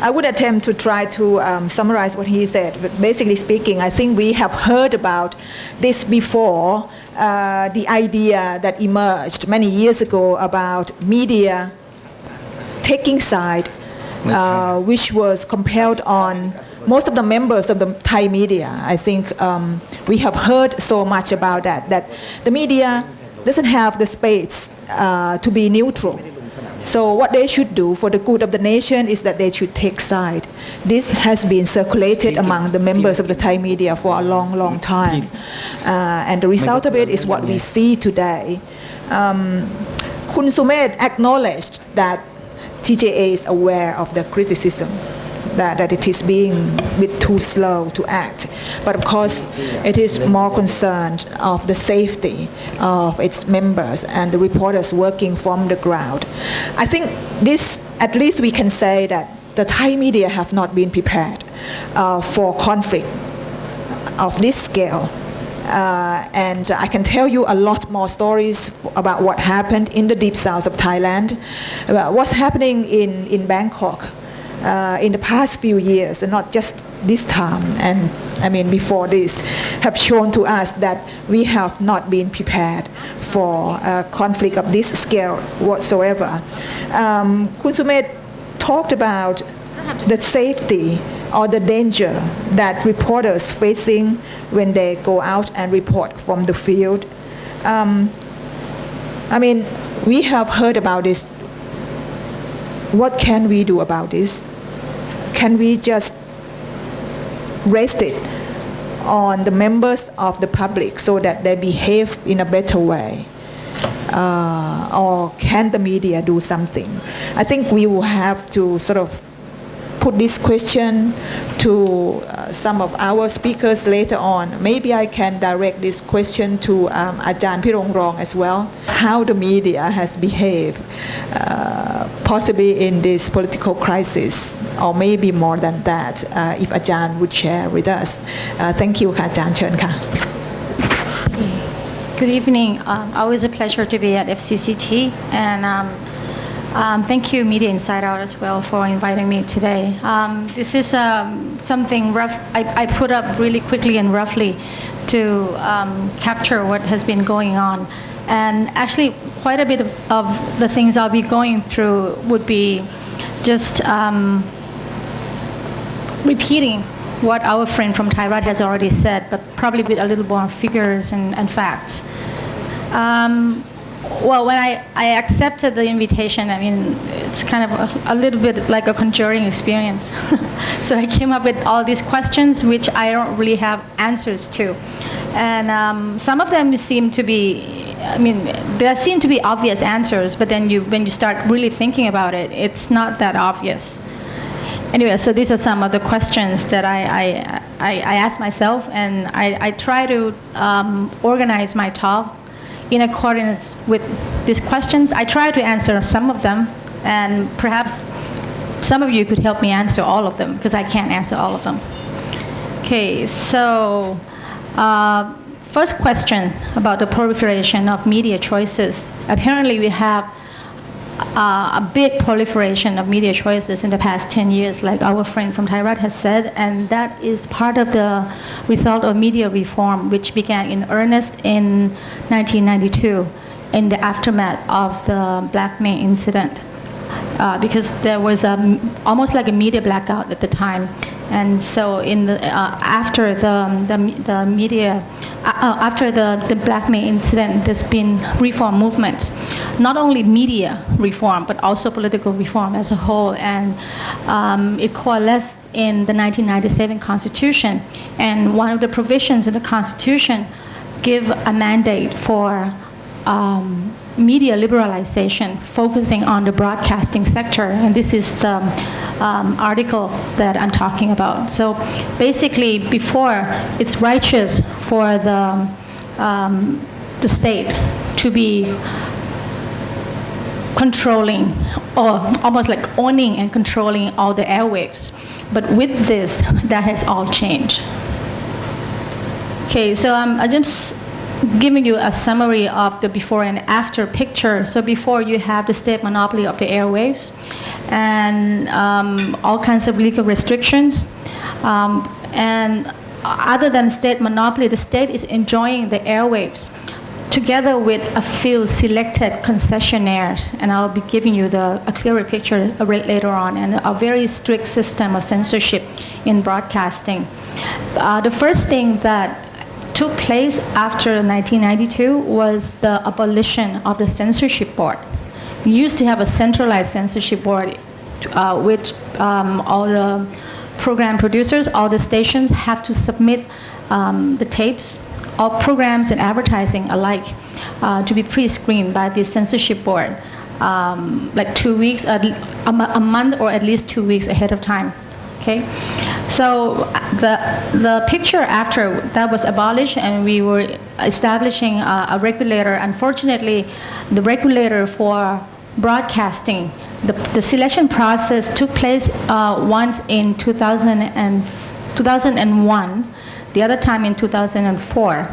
I would attempt to try to summarize what he said, but basically speaking, I think we have heard about this before, the idea that emerged many years ago about media taking side, which was compelled on most of the members of the Thai media. I think we have heard so much about that the media doesn't have the space to be neutral. So what they should do for the good of the nation is that they should take side. This has been circulated among the members of the Thai media for a long time. And the result of it is what we see today. Kun Sumedh acknowledged that TJA is aware of the criticism, that it is being a bit too slow to act. But of course, it is more concerned of the safety of its members and the reporters working from the ground. I think this, at least we can say that the Thai media have not been prepared for conflict of this scale. And I can tell you a lot more stories about what happened in the deep south of Thailand, about what's happening in Bangkok in the past few years, and not just this time, and I mean before this, have shown to us that we have not been prepared for a conflict of this scale whatsoever. Kun Sumedh talked about the safety or the danger that reporters facing when they go out and report from the field. I mean, we have heard about this. What can we do about this? Can we just rest it on the members of the public so that they behave in a better way? Or can the media do something? I think we will have to sort of put this question to some of our speakers later on. Maybe I can direct this question to Ajahn PIRONGRONG as well. How the media has behaved, possibly in this political crisis, or maybe more than that, if Ajahn would share with us. Thank you ค่ะ Ajahn เชิญค่ะ Good evening. Always a pleasure to be at FCCT, and thank you, Media Inside Out, as well, for inviting me today. This is something rough. I put up really quickly and roughly to capture what has been going on. And actually, quite a bit of the things I'll be going through would be just repeating what our friend from Thailand has already said, but probably with a little more figures and facts. Well, when I accepted the invitation, I mean, it's kind of a little bit like a conjuring experience. So I came up with all these questions, which I don't really have answers to. And some of them seem to be, I mean, there seem to be obvious answers, but then when you start really thinking about it, it's not that obvious. Anyway, so these are some of the questions that I asked myself, and I try to organize my talk in accordance with these questions. I try to answer some of them, and perhaps some of you could help me answer all of them, because I can't answer all of them. Okay, so first question about the proliferation of media choices. Apparently we have a big proliferation of media choices in the past 10 years, like our friend from Thailand has said, and that is part of the result of media reform, which began in earnest in 1992 in the aftermath of the Black May incident. Because there was almost like a media blackout at the time, and so in the after the media after the Black May incident, there's been reform movements, not only media reform but also political reform as a whole, and it coalesced in the 1997 Constitution, and one of the provisions in the Constitution give a mandate for media liberalization, focusing on the broadcasting sector, and this is the article that I'm talking about. So basically, before, it's righteous for the state to be controlling, or almost like owning and controlling all the airwaves. But with this, that has all changed. Okay, so I just giving you a summary of the before and after picture. So before you have the state monopoly of the airwaves and all kinds of legal restrictions. And other than state monopoly, the state is enjoying the airwaves together with a few selected concessionaires. And I'll be giving you a clearer picture later on, and a very strict system of censorship in broadcasting. The first thing that took place after 1992 was the abolition of the censorship board. We used to have a centralized censorship board with all the program producers, all the stations have to submit the tapes, all programs and advertising alike, to be pre-screened by the censorship board, like 2 weeks, a month or at least 2 weeks ahead of time. Okay, so the picture after that was abolished, and we were establishing a regulator. Unfortunately, the regulator for broadcasting, the selection process took place once in 2001, the other time in 2004,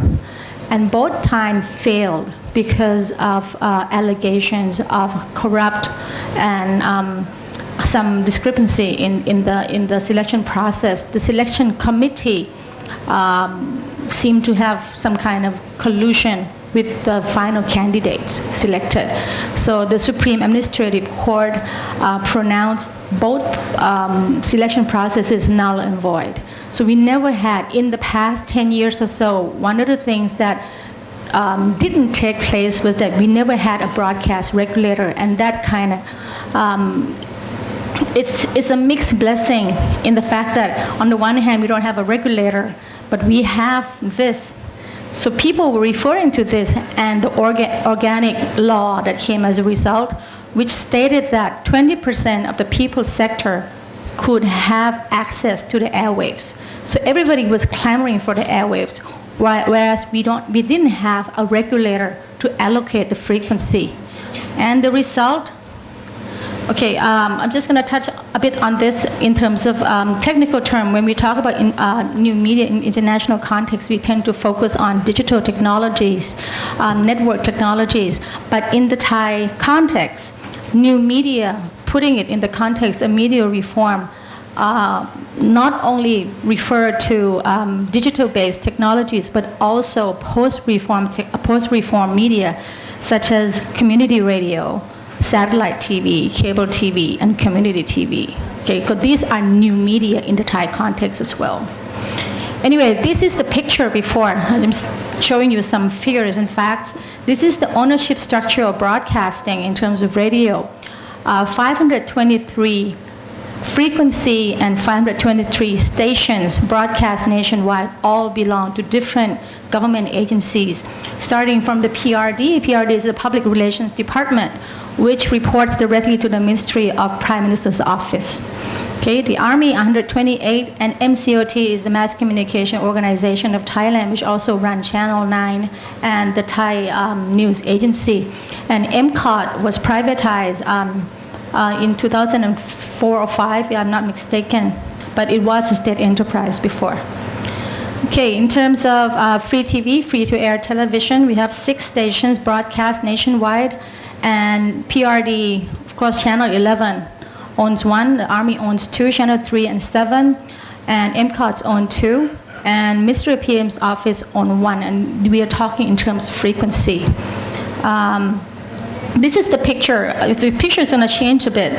and both times failed because of allegations of corrupt and some discrepancy in the selection process. The selection committee seemed to have some kind of collusion with the final candidates selected. So the Supreme Administrative Court pronounced both selection processes null and void. So we never had, in the past 10 years or so, one of the things that didn't take place was that we never had a broadcast regulator, and that kind of it's a mixed blessing in the fact that on the one hand we don't have a regulator, but we have this. So people were referring to this and the organic law that came as a result, which stated that 20% of the people sector could have access to the airwaves. So everybody was clamoring for the airwaves, whereas we didn't have a regulator to allocate the frequency. And the result, okay, I'm just going to touch a bit on this in terms of technical term. When we talk about new media in international context, we tend to focus on digital technologies, network technologies. But in the Thai context, new media, putting it in the context of media reform, not only refer to digital-based technologies, but also post-reform media, such as community radio, satellite TV, cable TV, and community TV. Okay, so these are new media in the Thai context as well. Anyway, this is the picture before. I'm showing you some figures and facts. This is the ownership structure of broadcasting in terms of radio. 523 frequency and 523 stations broadcast nationwide all belong to different government agencies, starting from the PRD. PRD is the Public Relations Department, which reports directly to the Ministry of Prime Minister's Office. Okay, the Army 128 and MCOT is the Mass Communication Organization of Thailand, which also runs Channel 9 and the Thai News Agency. And MCOT was privatized in 2004 or 5, if I'm not mistaken, but it was a state enterprise before. Okay, in terms of free TV, free-to-air television, we have 6 stations broadcast nationwide, and PRD, of course, Channel 11 owns 1, the Army owns 2, Channel 3 and 7, and MCOT's own 2, and Ministry of PM's office own 1, and we are talking in terms of frequency. This is the picture. The picture is going to change a bit.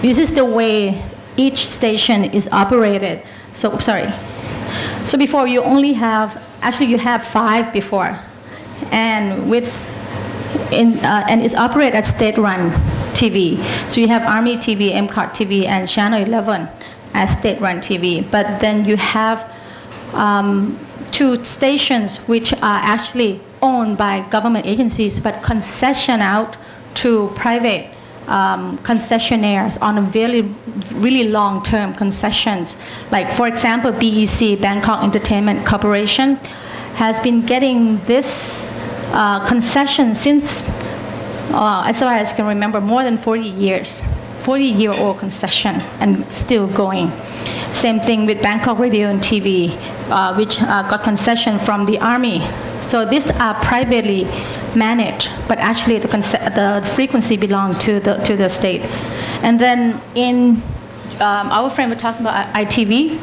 This is the way each station is operated. So, sorry. So before you only have, actually you have 5 before, and and it's operated as state-run TV. So you have Army TV, MCOT TV, and Channel 11 as state-run TV. But then you have 2 stations which are actually owned by government agencies, but concession out to private concessionaires on a really long-term concessions. Like, for example, BEC, Bangkok Entertainment Corporation, has been getting this concession since, as far as I can remember, more than 40 years. 40-year-old concession and still going. Same thing with Bangkok Radio and TV, which got concession from the army. So these are privately managed, but actually the frequency belongs to the state. And then in our friend was talking about ITV.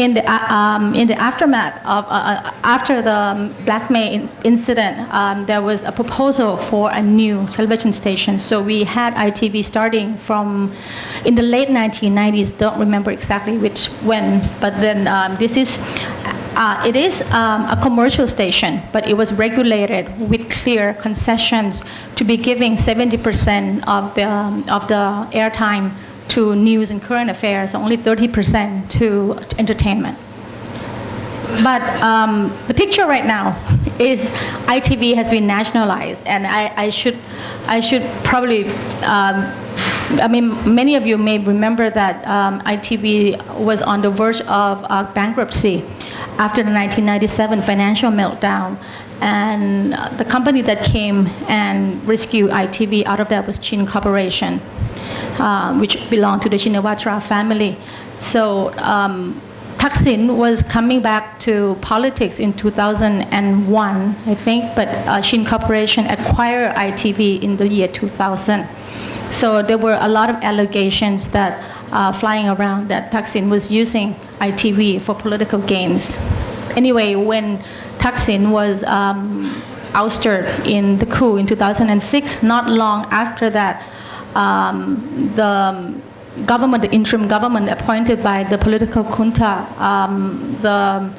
In the aftermath of after the Black May incident, there was a proposal for a new television station. So we had ITV starting from in the late 1990s. Don't remember exactly when, but then this is. It is a commercial station, but it was regulated with clear concessions to be giving 70% of the airtime to news and current affairs, only 30% to entertainment. But the picture right now is ITV has been nationalized, and I should probably. I mean, many of you may remember that ITV was on the verge of bankruptcy after the 1997 financial meltdown. And the company that came and rescued ITV out of that was Chin Corporation, which belonged to the Shinawatra family. So Thaksin was coming back to politics in 2001, I think, but Chin Corporation acquired ITV in the year 2000. So there were a lot of allegations that flying around that Thaksin was using ITV for political gains. Anyway, when Thaksin was ousted in the coup in 2006, not long after that, the government, the interim government appointed by the political junta, the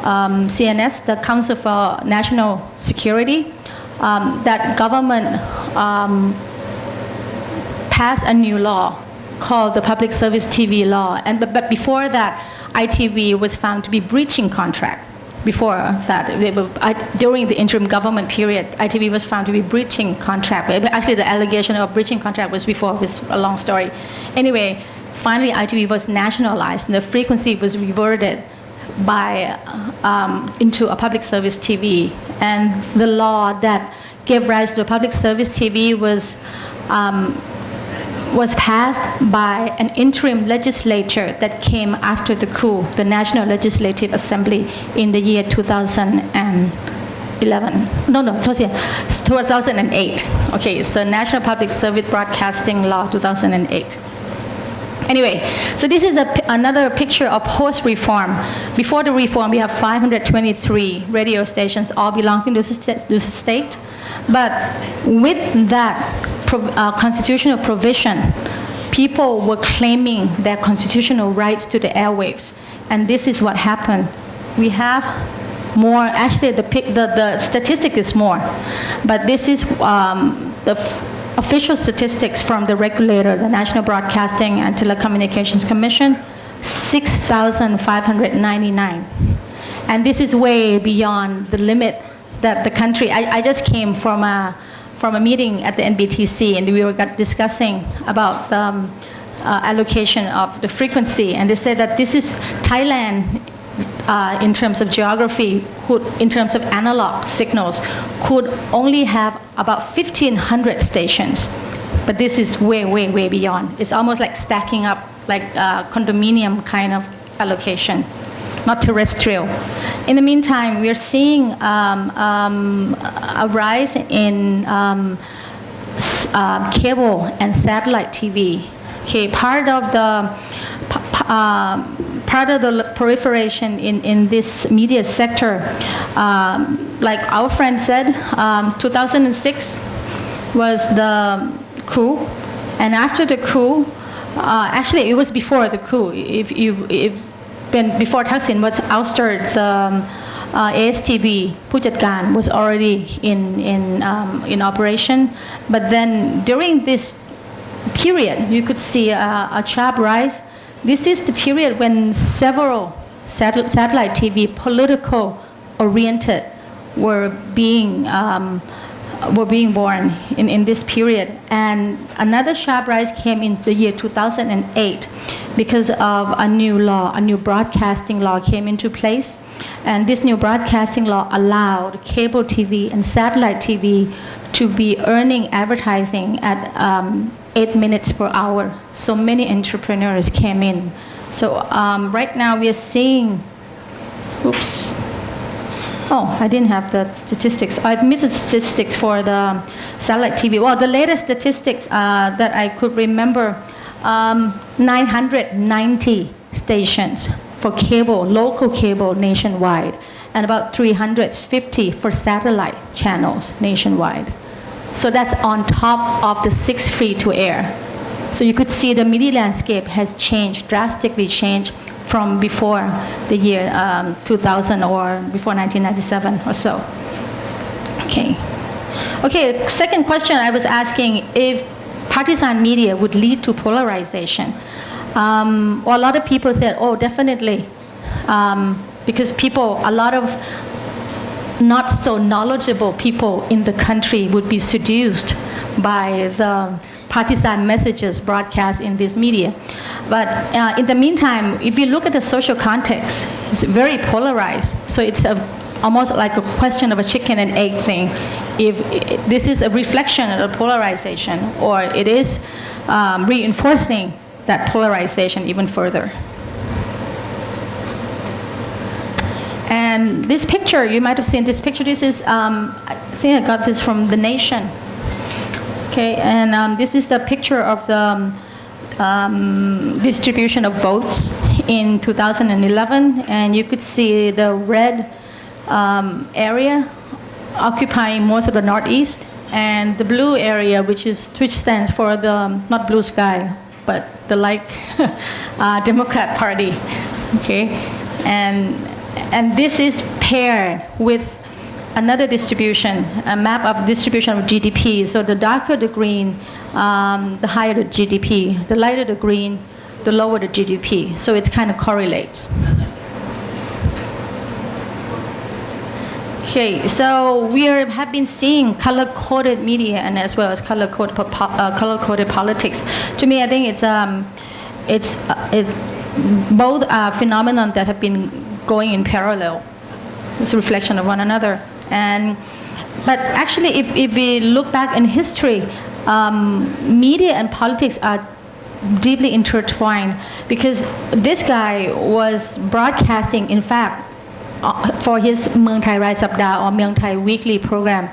CNS, the Council for National Security, that government passed a new law called the Public Service TV Law. But before that, ITV was found to be breaching contract. Before that, during the interim government period, ITV was found to be breaching contract. Actually, the allegation of breaching contract was before. It's a long story. Anyway, finally, ITV was nationalized, and the frequency was reverted into a public service TV. And the law that gave rise to the public service TV was passed by an interim legislature that came after the coup, the National Legislative Assembly, in the year 2011. No, 2008. Okay, so National Public Service Broadcasting Law 2008. Anyway, so this is another picture of post-reform. Before the reform, we have 523 radio stations, all belonging to the state. But with that constitutional provision, people were claiming their constitutional rights to the airwaves. And this is what happened. We have more, actually the statistic is more, but this is the official statistics from the regulator, the National Broadcasting and Telecommunications Commission, 6,599. And this is way beyond the limit that the country, I just came from a meeting at the NBTC, and we were discussing about the allocation of the frequency, and they said that this is Thailand, in terms of geography, in terms of analog signals, could only have about 1,500 stations. But this is way, way, way beyond. It's almost like stacking up like condominium kind of allocation, not terrestrial. In the meantime, we are seeing a rise in cable and satellite TV. Okay, part of the proliferation in this media sector, like our friend said, 2006 was the coup, and after the coup, actually it was before the coup. Before Thaksin was ousted, the ASTV Pujatkan was already in operation. But then during this period, you could see a sharp rise. This is the period when several satellite TV, political oriented, were being born in this period. And another sharp rise came in the year 2008 because of a new law, a new broadcasting law came into place. And this new broadcasting law allowed cable TV and satellite TV to be earning advertising at 8 minutes per hour. So many entrepreneurs came in So right now we are seeing, oops. Oh, I didn't have the statistics. I admitted statistics for the satellite TV. Well, the latest statistics that I could remember, 990 stations for cable, local cable nationwide, and about 350 for satellite channels nationwide. So that's on top of the 6 free-to-air. So you could see the media landscape has changed, drastically changed from before the year 2000 or before 1997 or so. Okay. Okay, second question I was asking if partisan media would lead to polarization. Well, a lot of people said, oh, definitely, because a lot of not so knowledgeable people in the country would be seduced by the partisan messages broadcast in this media. But in the meantime, if you look at the social context, it's very polarized. So it's almost like a question of a chicken and egg thing. If this is a reflection of the polarization, or it is reinforcing that polarization even further. And this picture, you might have seen this picture. This is, I think I got this from The Nation. Okay, and this is the picture of the distribution of votes in 2011, and you could see the red area occupying most of the northeast, and the blue area, which stands for the not blue sky, but the Democrat Party. Okay, and this is paired with another distribution, a map of distribution of GDP. So the darker the green, the higher the GDP. The lighter the green, the lower the GDP. So it kind of correlates. Okay, so we have been seeing color-coded media and as well as color-coded politics. To me, I think it's both a phenomenon that have been going in parallel. It's a reflection of one another. But actually, if we look back in history, media and politics are deeply intertwined, because this guy was broadcasting, in fact, for his Meung Thai Rai Sapdah or Meung Thai Weekly program,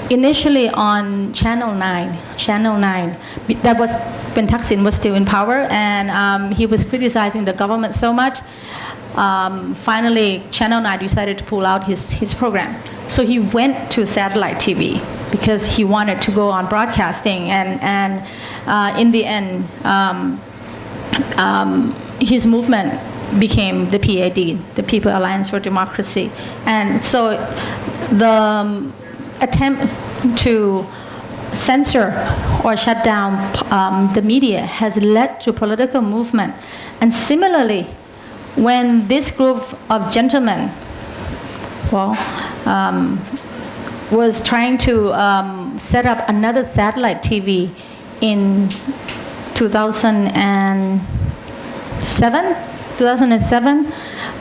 initially on Channel 9. That was when Thaksin was still in power, and he was criticizing the government so much. Finally, Channel 9 decided to pull out his program. So he went to satellite TV because he wanted to go on broadcasting, and in the end, his movement became the PAD, the People Alliance for Democracy. And so the attempt to censor or shut down the media has led to political movement. And similarly, when this group of gentlemen, was trying to set up another satellite TV in 2007,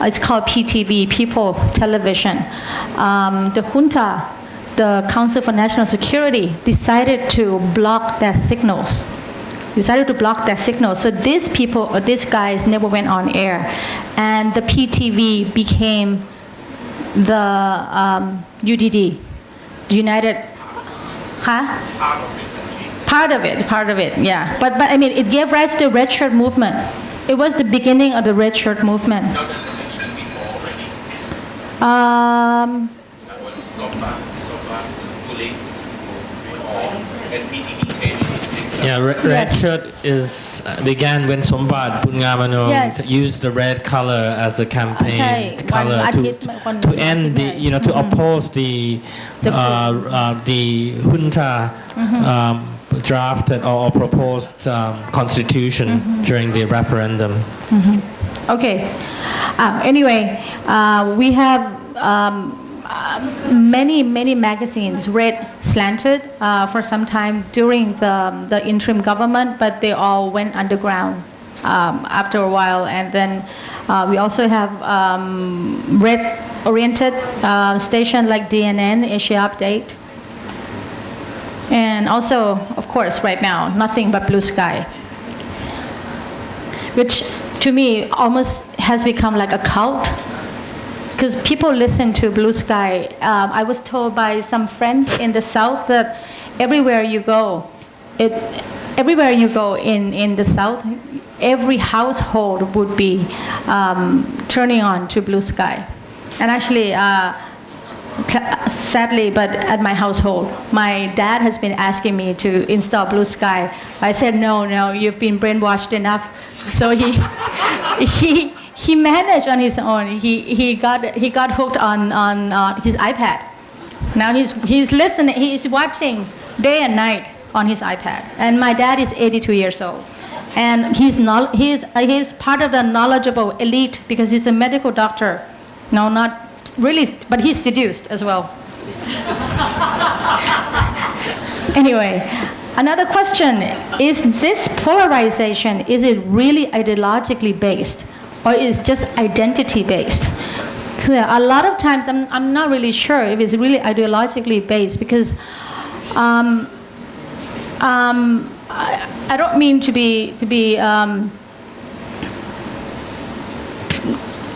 it's called PTV, People Television. The junta, the Council for National Security, decided to block their signals. So these guys never went on air, and the PTV became the UDD, United. Part of it, yeah. But I mean, it gave rise to the red shirt movement. It was the beginning of the red shirt movement. No, that was mentioned before already. That was SOMA, police before, and PTV came in. Yeah, red shirt began when Sombat Pungamano used the red color as a campaign color to end to oppose the junta drafted or proposed constitution during the referendum. Okay. Anyway, we have many magazines read slanted for some time during the interim government, but they all went underground after a while. And then we also have red-oriented station like DNN, Asia Update. And also, of course, right now, nothing but blue sky, which to me, almost has become like a cult. Because people listen to Blue Sky. I was told by some friends in the South that everywhere you go in the South, every household would be turning on to Blue Sky. And actually, sadly, but at my household, my dad has been asking me to install Blue Sky. I said, no, you've been brainwashed enough. So he managed on his own. He got hooked on his iPad. Now he's listening. He's watching day and night on his iPad. And my dad is 82 years old, and he's part of the knowledgeable elite because he's a medical doctor. No, not really, but he's seduced as well. Anyway, another question: is this polarization? Is it really ideologically based? Or is just identity based? A lot of times I'm not really sure if it's really ideologically based because I don't mean to be a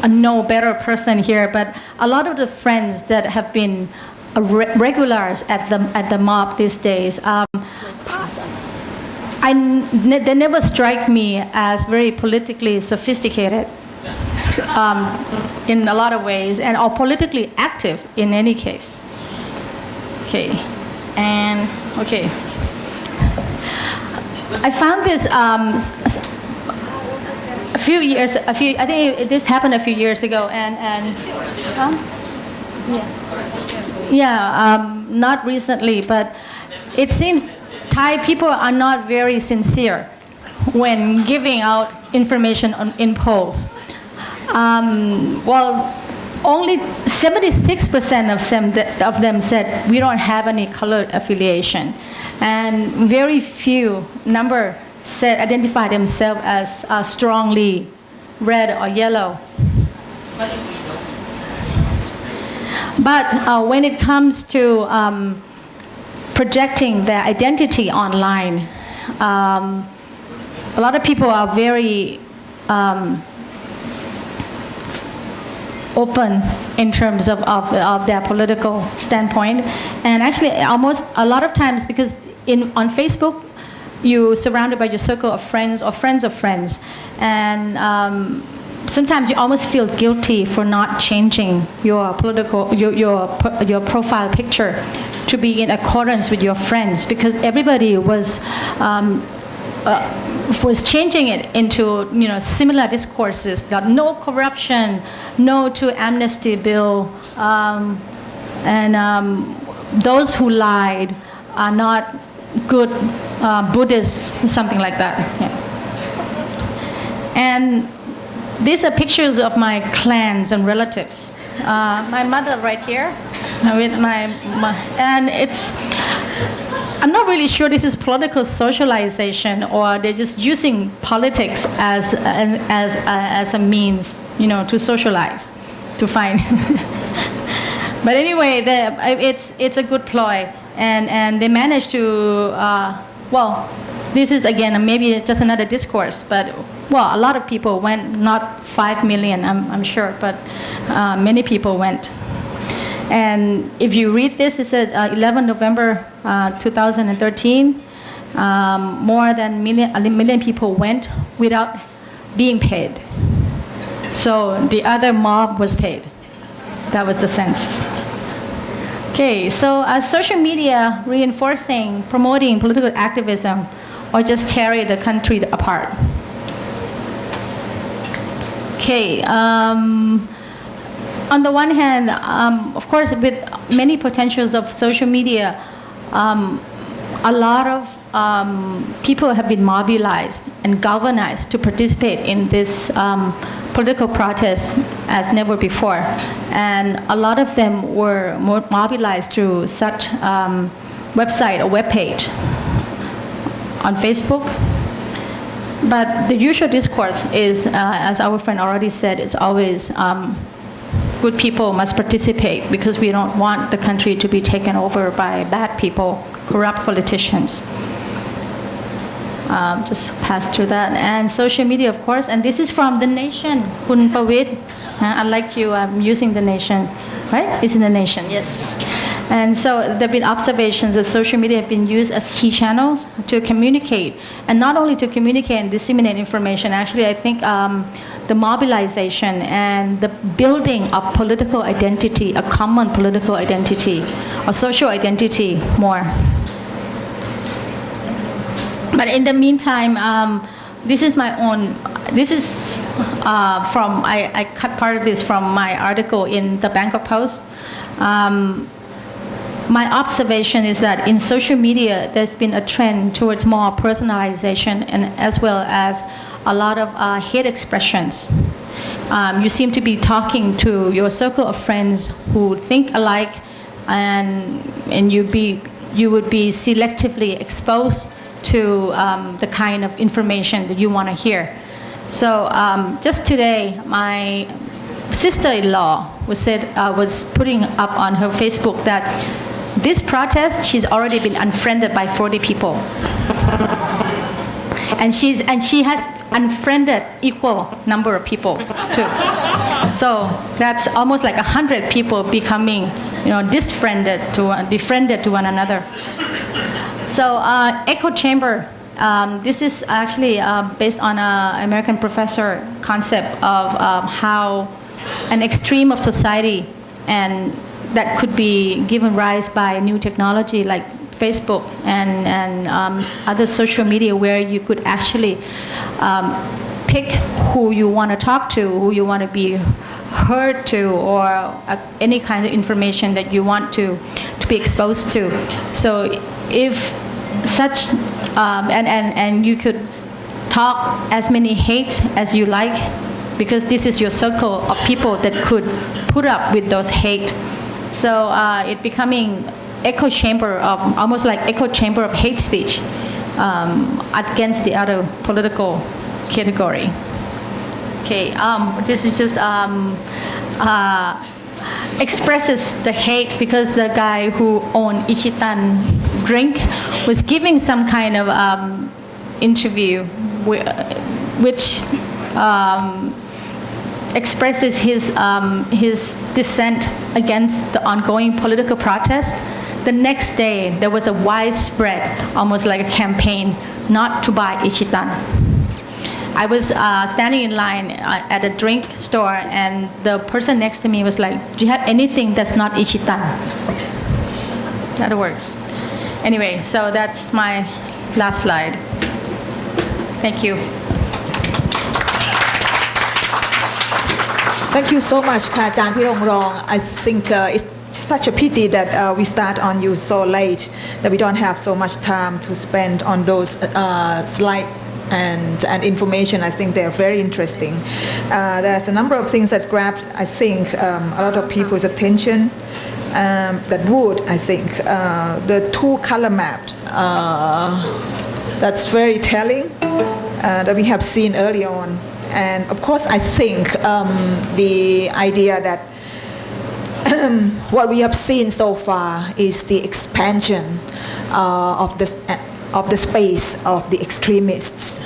no better person here, but a lot of the friends that have been regulars at the mob these days, they never strike me as very politically sophisticated in a lot of ways, and or politically active in any case. Okay, and okay, I found this I think this happened a few years ago, and not recently, but it seems Thai people are not very sincere when giving out information in polls. Well, only 76% of them said we don't have any color affiliation, and very few number said identify themselves as strongly red or yellow. But when it comes to projecting their identity online, a lot of people are very open in terms of their political standpoint. And actually, almost a lot of times, because on Facebook, you're surrounded by your circle of friends or friends of friends. And sometimes you almost feel guilty for not changing your political, your profile picture to be in accordance with your friends, because everybody was changing it into similar discourses that no corruption, no to amnesty bill, and those who lied are not good Buddhists, something like that. Yeah. And these are pictures of my clans and relatives. My mother right here with my and it's. I'm not really sure this is political socialization or they're just using politics as a means, to socialize, to find. But anyway, it's a good ploy, and they managed to. Well, this is again maybe just another discourse, but a lot of people went, not 5 million, I'm sure, but many people went. And if you read this, it says 11 November 2013, more than a million people went without being paid. So the other mob was paid. That was the sense. Okay, so social media reinforcing, promoting political activism, or just tear the country apart. Okay. On the one hand, of course, with many potentials of social media, a lot of people have been mobilized and galvanized to participate in this political protest as never before. And a lot of them were mobilized through such website or webpage on Facebook. But the usual discourse is, as our friend already said, is always good people must participate because we don't want the country to be taken over by bad people, corrupt politicians. Just pass through that. And social media, of course. And this is from The Nation. Kun PRAVIT. Unlike you, I'm using The Nation. Right? It's in The Nation, yes. And so there have been observations that social media have been used as key channels to communicate. And not only to communicate and disseminate information, actually, I think the mobilization and the building of political identity, a common political identity, a social identity more. But in the meantime, this is my own, this is I cut part of this from my article in the Bangkok Post. My observation is that in social media, there's been a trend towards more personalization and as well as a lot of hate expressions. You seem to be talking to your circle of friends who think alike, and you would be selectively exposed to the kind of information that you want to hear. So just today, my sister-in-law was putting up on her Facebook that this protest, she's already been unfriended by 40 people. And she has unfriended equal number of people too. So that's almost like 100 people becoming, befriended to one another. So echo chamber, this is actually based on an American professor concept of how an extreme of society and that could be given rise by new technology like Facebook and other social media where you could actually pick who you want to talk to, who you want to be heard to, or any kind of information that you want to be exposed to. So if such, and you could talk as many hates as you like, because this is your circle of people that could put up with those hate. So it becoming echo chamber of, almost like echo chamber of hate speech against the other political category. Okay, this is just expresses the hate because the guy who owned Ichitan drink was giving some kind of interview which expresses his dissent against the ongoing political protest. The next day, there was a widespread, almost like a campaign, not to buy Ichitan. I was standing in line at a drink store, and the person next to me was like, "Do you have anything that's not Ichitan?" That works. Anyway, so that's my last slide. Thank you. Thank you so much, ค่ะอาจารย์PIRONGRONG. I think it's such a pity that we start on you so late, that we don't have so much time to spend on those slides and information. I think they're very interesting. There's a number of things that grabbed, I think, a lot of people's attention. That would, I think, the two color mapped, that's very telling, that we have seen early on. And of course, I think the idea that what we have seen so far is the expansion of the space of the extremists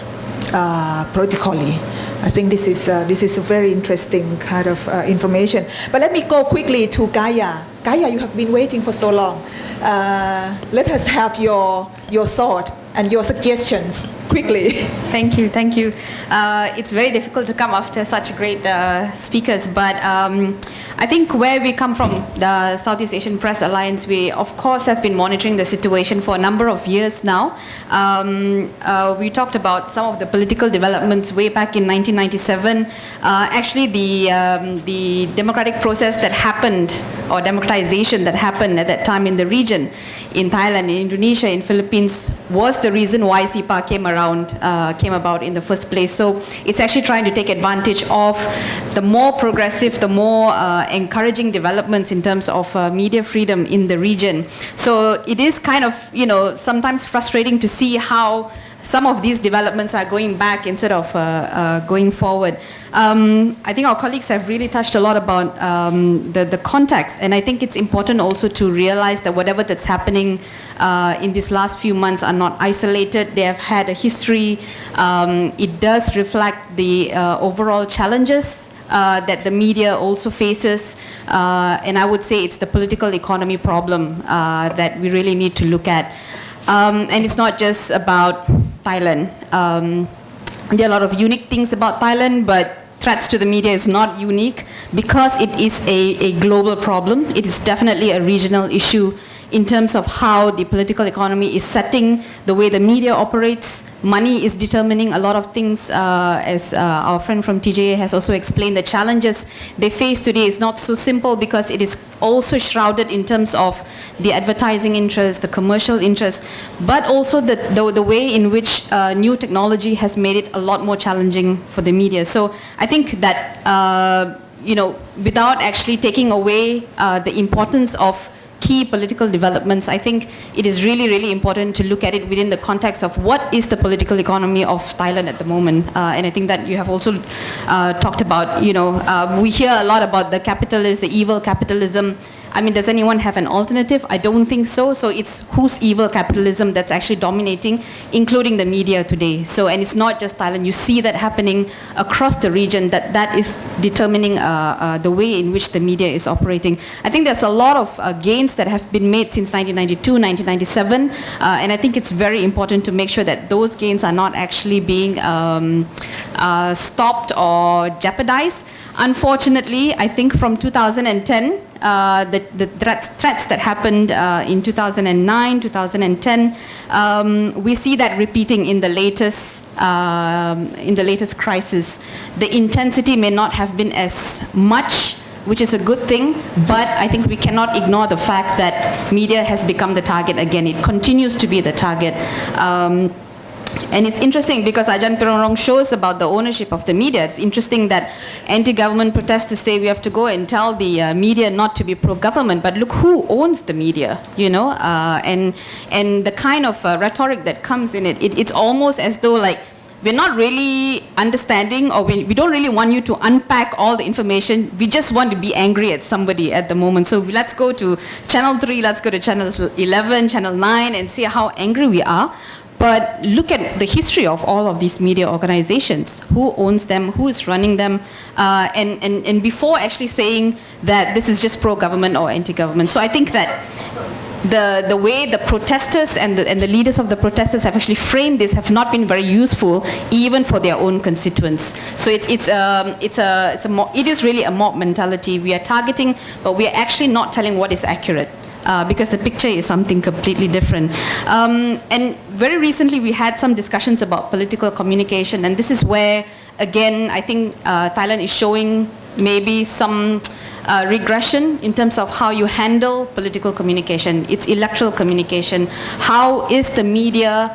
politically. I think this is a very interesting kind of information. But let me go quickly to Gaya. Gaya, you have been waiting for so long. Let us have your thought and your suggestions quickly. Thank you. It's very difficult to come after such great speakers, but I think where we come from, the Southeast Asian Press Alliance, we of course have been monitoring the situation for a number of years now. We talked about some of the political developments way back in 1997. Actually, the democratic process that happened, or democratization that happened at that time in the region, in Thailand, in Indonesia, in Philippines, was the reason why SIPA came about in the first place. So it's actually trying to take advantage of the more progressive, the more encouraging developments in terms of media freedom in the region. So it is kind of, sometimes frustrating to see how some of these developments are going back instead of going forward. I think our colleagues have really touched a lot about the context, and I think it's important also to realize that whatever that's happening in these last few months are not isolated. They have had a history. It does reflect the overall challenges that the media also faces, and I would say it's the political economy problem that we really need to look at. And it's not just about Thailand. There are a lot of unique things about Thailand, but threats to the media is not unique because it is a global problem. It is definitely a regional issue in terms of how the political economy is setting the way the media operates. Money is determining a lot of things, as our friend from TJA has also explained. The challenges they face today is not so simple because it is also shrouded in terms of the advertising interest, the commercial interest, but also the way in which new technology has made it a lot more challenging for the media. So I think that, without actually taking away the importance of key political developments, I think it is really, really important to look at it within the context of what is the political economy of Thailand at the moment. And I think that you have also talked about, we hear a lot about the capitalist, the evil capitalism. I mean, does anyone have an alternative? I don't think so. So it's whose evil capitalism that's actually dominating, including the media today. So, and it's not just Thailand. You see that happening across the region, that is determining the way in which the media is operating. I think there's a lot of gains that have been made since 1992, 1997. And I think it's very important to make sure that those gains are not actually being stopped or jeopardized. Unfortunately, I think from 2010, the threats that happened in 2009, 2010, we see that repeating in the latest crisis. The intensity may not have been as much, which is a good thing, but I think we cannot ignore the fact that media has become the target again. It continues to be the target. And it's interesting because Ajahn PIRONGRONG shows about the ownership of the media. It's interesting that anti-government protesters say we have to go and tell the media not to be pro-government, but look who owns the media, and the kind of rhetoric that comes in it. It's almost as though like we're not really understanding, or we don't really want you to unpack all the information. We just want to be angry at somebody at the moment. So let's go to Channel 3, let's go to Channel 11, Channel 9 and see how angry we are. But look at the history of all of these media organizations. Who owns them? Who is running them? And before actually saying that this is just pro-government or anti-government. So I think that the way the protesters and the leaders of the protesters have actually framed this have not been very useful, even for their own constituents. So it is really a mob mentality. We are targeting, but we are actually not telling what is accurate. Because the picture is something completely different. And very recently we had some discussions about political communication, and this is where, again, I think Thailand is showing maybe some regression in terms of how you handle political communication. It's electoral communication. How is the media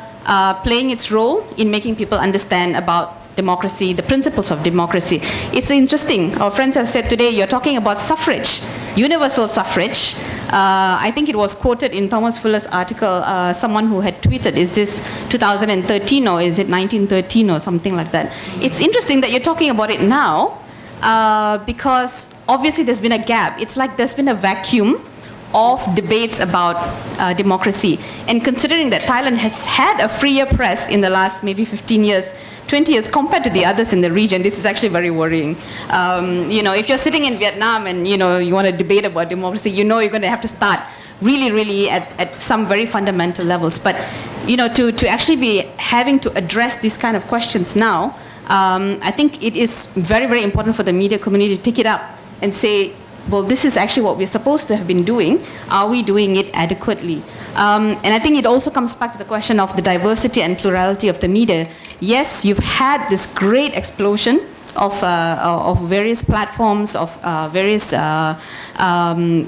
playing its role in making people understand about democracy, the principles of democracy? It's interesting. Our friends have said today, you're talking about suffrage, universal suffrage. I think it was quoted in Thomas Fuller's article, someone who had tweeted, is this 2013 or is it 1913 or something like that? It's interesting that you're talking about it now because obviously there's been a gap. It's like there's been a vacuum of debates about democracy. And considering that Thailand has had a freer press in the last maybe 15 years, 20 years compared to the others in the region, this is actually very worrying. If you're sitting in Vietnam and you want to debate about democracy, you're going to have to start really at some very fundamental levels. But to actually be having to address these kind of questions now, I think it is very, very important for the media community to take it up and say, well, this is actually what we're supposed to have been doing. Are we doing it adequately? And I think it also comes back to the question of the diversity and plurality of the media. Yes, you've had this great explosion of various platforms, of various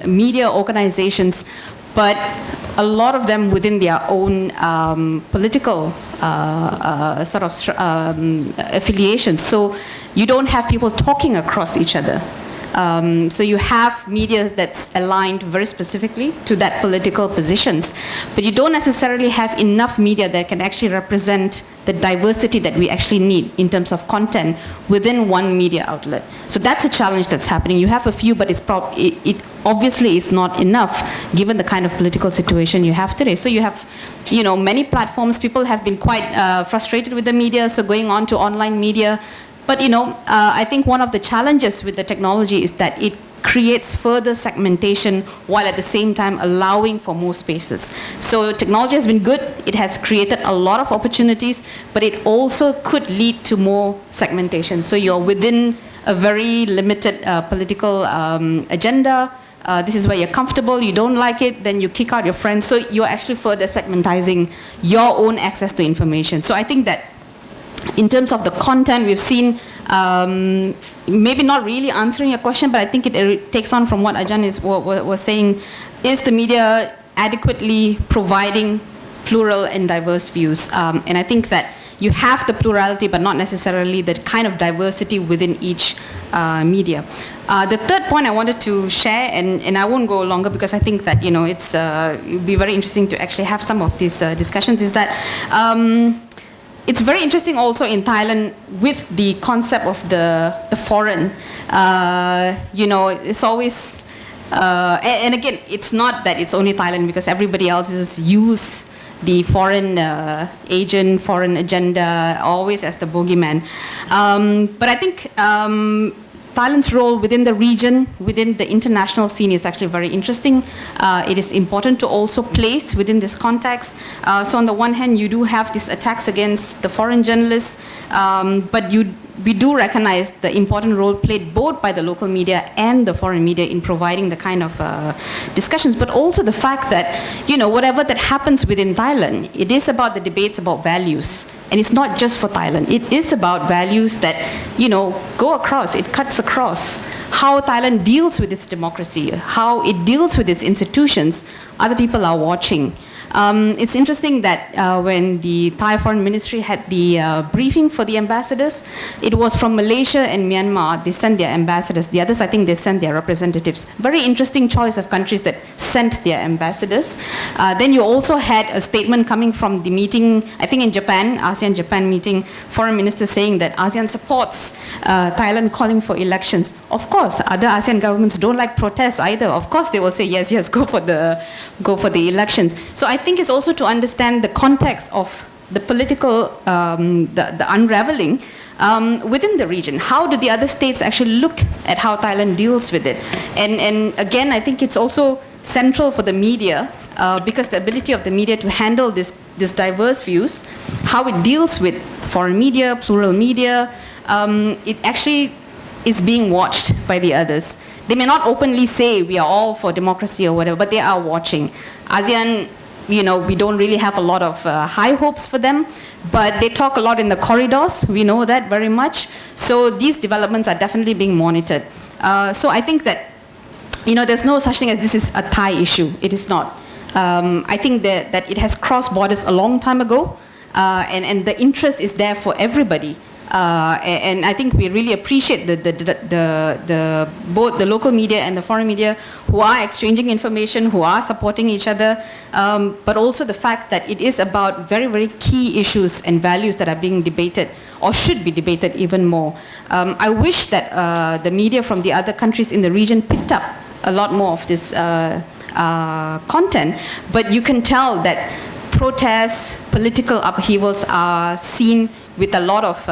media organizations, but a lot of them within their own political affiliations. So you don't have people talking across each other. So you have media that's aligned very specifically to that political positions, but you don't necessarily have enough media that can actually represent the diversity that we actually need in terms of content within one media outlet. So that's a challenge that's happening. You have a few, but it obviously is not enough given the kind of political situation you have today. So you have, many platforms. People have been quite frustrated with the media, so going on to online media. But I think one of the challenges with the technology is that it creates further segmentation while at the same time allowing for more spaces. So technology has been good. It has created a lot of opportunities, but it also could lead to more segmentation. So you're within a very limited political agenda. This is where you're comfortable, you don't like it, then you kick out your friends. So you're actually further segmentizing your own access to information. So I think that in terms of the content, we've seen, maybe not really answering your question, but I think it takes on from what Ajahn was saying, is the media adequately providing plural and diverse views? And I think that you have the plurality, but not necessarily the kind of diversity within each media. The third point I wanted to share, and I won't go longer because I think that, it'll be very interesting to actually have some of these discussions, is that it's very interesting also in Thailand with the concept of the foreign. It's always, and again, it's not that it's only Thailand because everybody else is use the foreign agent, foreign agenda, always as the bogeyman. But I think Thailand's role within the region, within the international scene is actually very interesting. It is important to also place within this context. So on the one hand, you do have these attacks against the foreign journalists, but we do recognize the important role played both by the local media and the foreign media in providing the kind of discussions, but also the fact that, whatever that happens within Thailand, it is about the debates about values. And it's not just for Thailand. It is about values that, go across, it cuts across. How Thailand deals with its democracy, how it deals with its institutions, other people are watching. It's interesting that when the Thai Foreign Ministry had the briefing for the ambassadors, it was from Malaysia and Myanmar. They sent their ambassadors. The others, I think they sent their representatives. Very interesting choice of countries that sent their ambassadors. Then you also had a statement coming from the meeting, I think in Japan, ASEAN-Japan meeting, foreign minister saying that ASEAN supports Thailand calling for elections. Of course, other ASEAN governments don't like protests either. Of course, they will say, yes, go for the elections. So I think it's also to understand the context of the political, the unraveling within the region. How do the other states actually look at how Thailand deals with it? And again, I think it's also central for the media because the ability of the media to handle this diverse views, how it deals with foreign media, plural media, it actually is being watched by the others. They may not openly say we are all for democracy or whatever, but they are watching. ASEAN, we don't really have a lot of high hopes for them, but they talk a lot in the corridors. We know that very much. So these developments are definitely being monitored. So I think that, there's no such thing as this is a Thai issue. It is not. I think that it has crossed borders a long time ago, and the interest is there for everybody. And I think we really appreciate both the local media and the foreign media who are exchanging information, who are supporting each other, but also the fact that it is about very, very key issues and values that are being debated or should be debated even more. I wish that the media from the other countries in the region picked up a lot more of this content, but you can tell that protests, political upheavals are seen with a lot of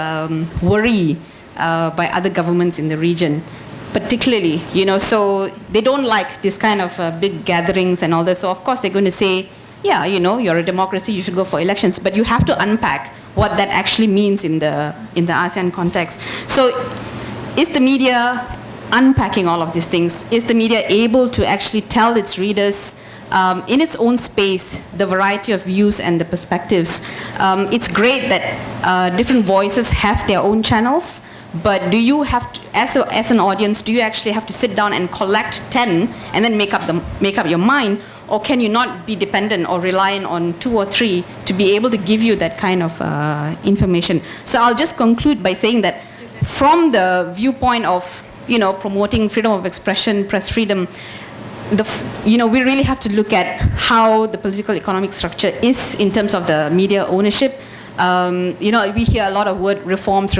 worry by other governments in the region, particularly, so they don't like this kind of big gatherings and all that. So of course they're going to say, yeah, you're a democracy, you should go for elections, but you have to unpack what that actually means in the ASEAN context. So is the media unpacking all of these things? Is the media able to actually tell its readers in its own space, the variety of views and the perspectives? It's great that different voices have their own channels, but do you have to, as an audience, do you actually have to sit down and collect 10 and then make up your mind, or can you not be dependent or reliant on 2 or 3 to be able to give you that kind of information? So I'll just conclude by saying that from the viewpoint of promoting freedom of expression, press freedom, we really have to look at how the political economic structure is in terms of the media ownership. We hear a lot of word reforms,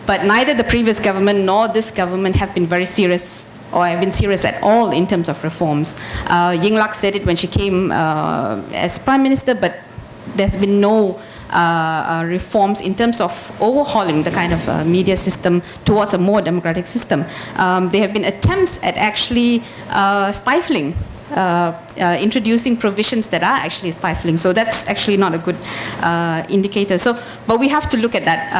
but neither the previous government nor this government have been very serious or have been serious at all in terms of reforms. Yingluck said it when she came as Prime Minister, but there's been no reforms in terms of overhauling the kind of media system towards a more democratic system. There have been attempts at actually stifling, introducing provisions that are actually stifling. So that's actually not a good indicator. But we have to look at that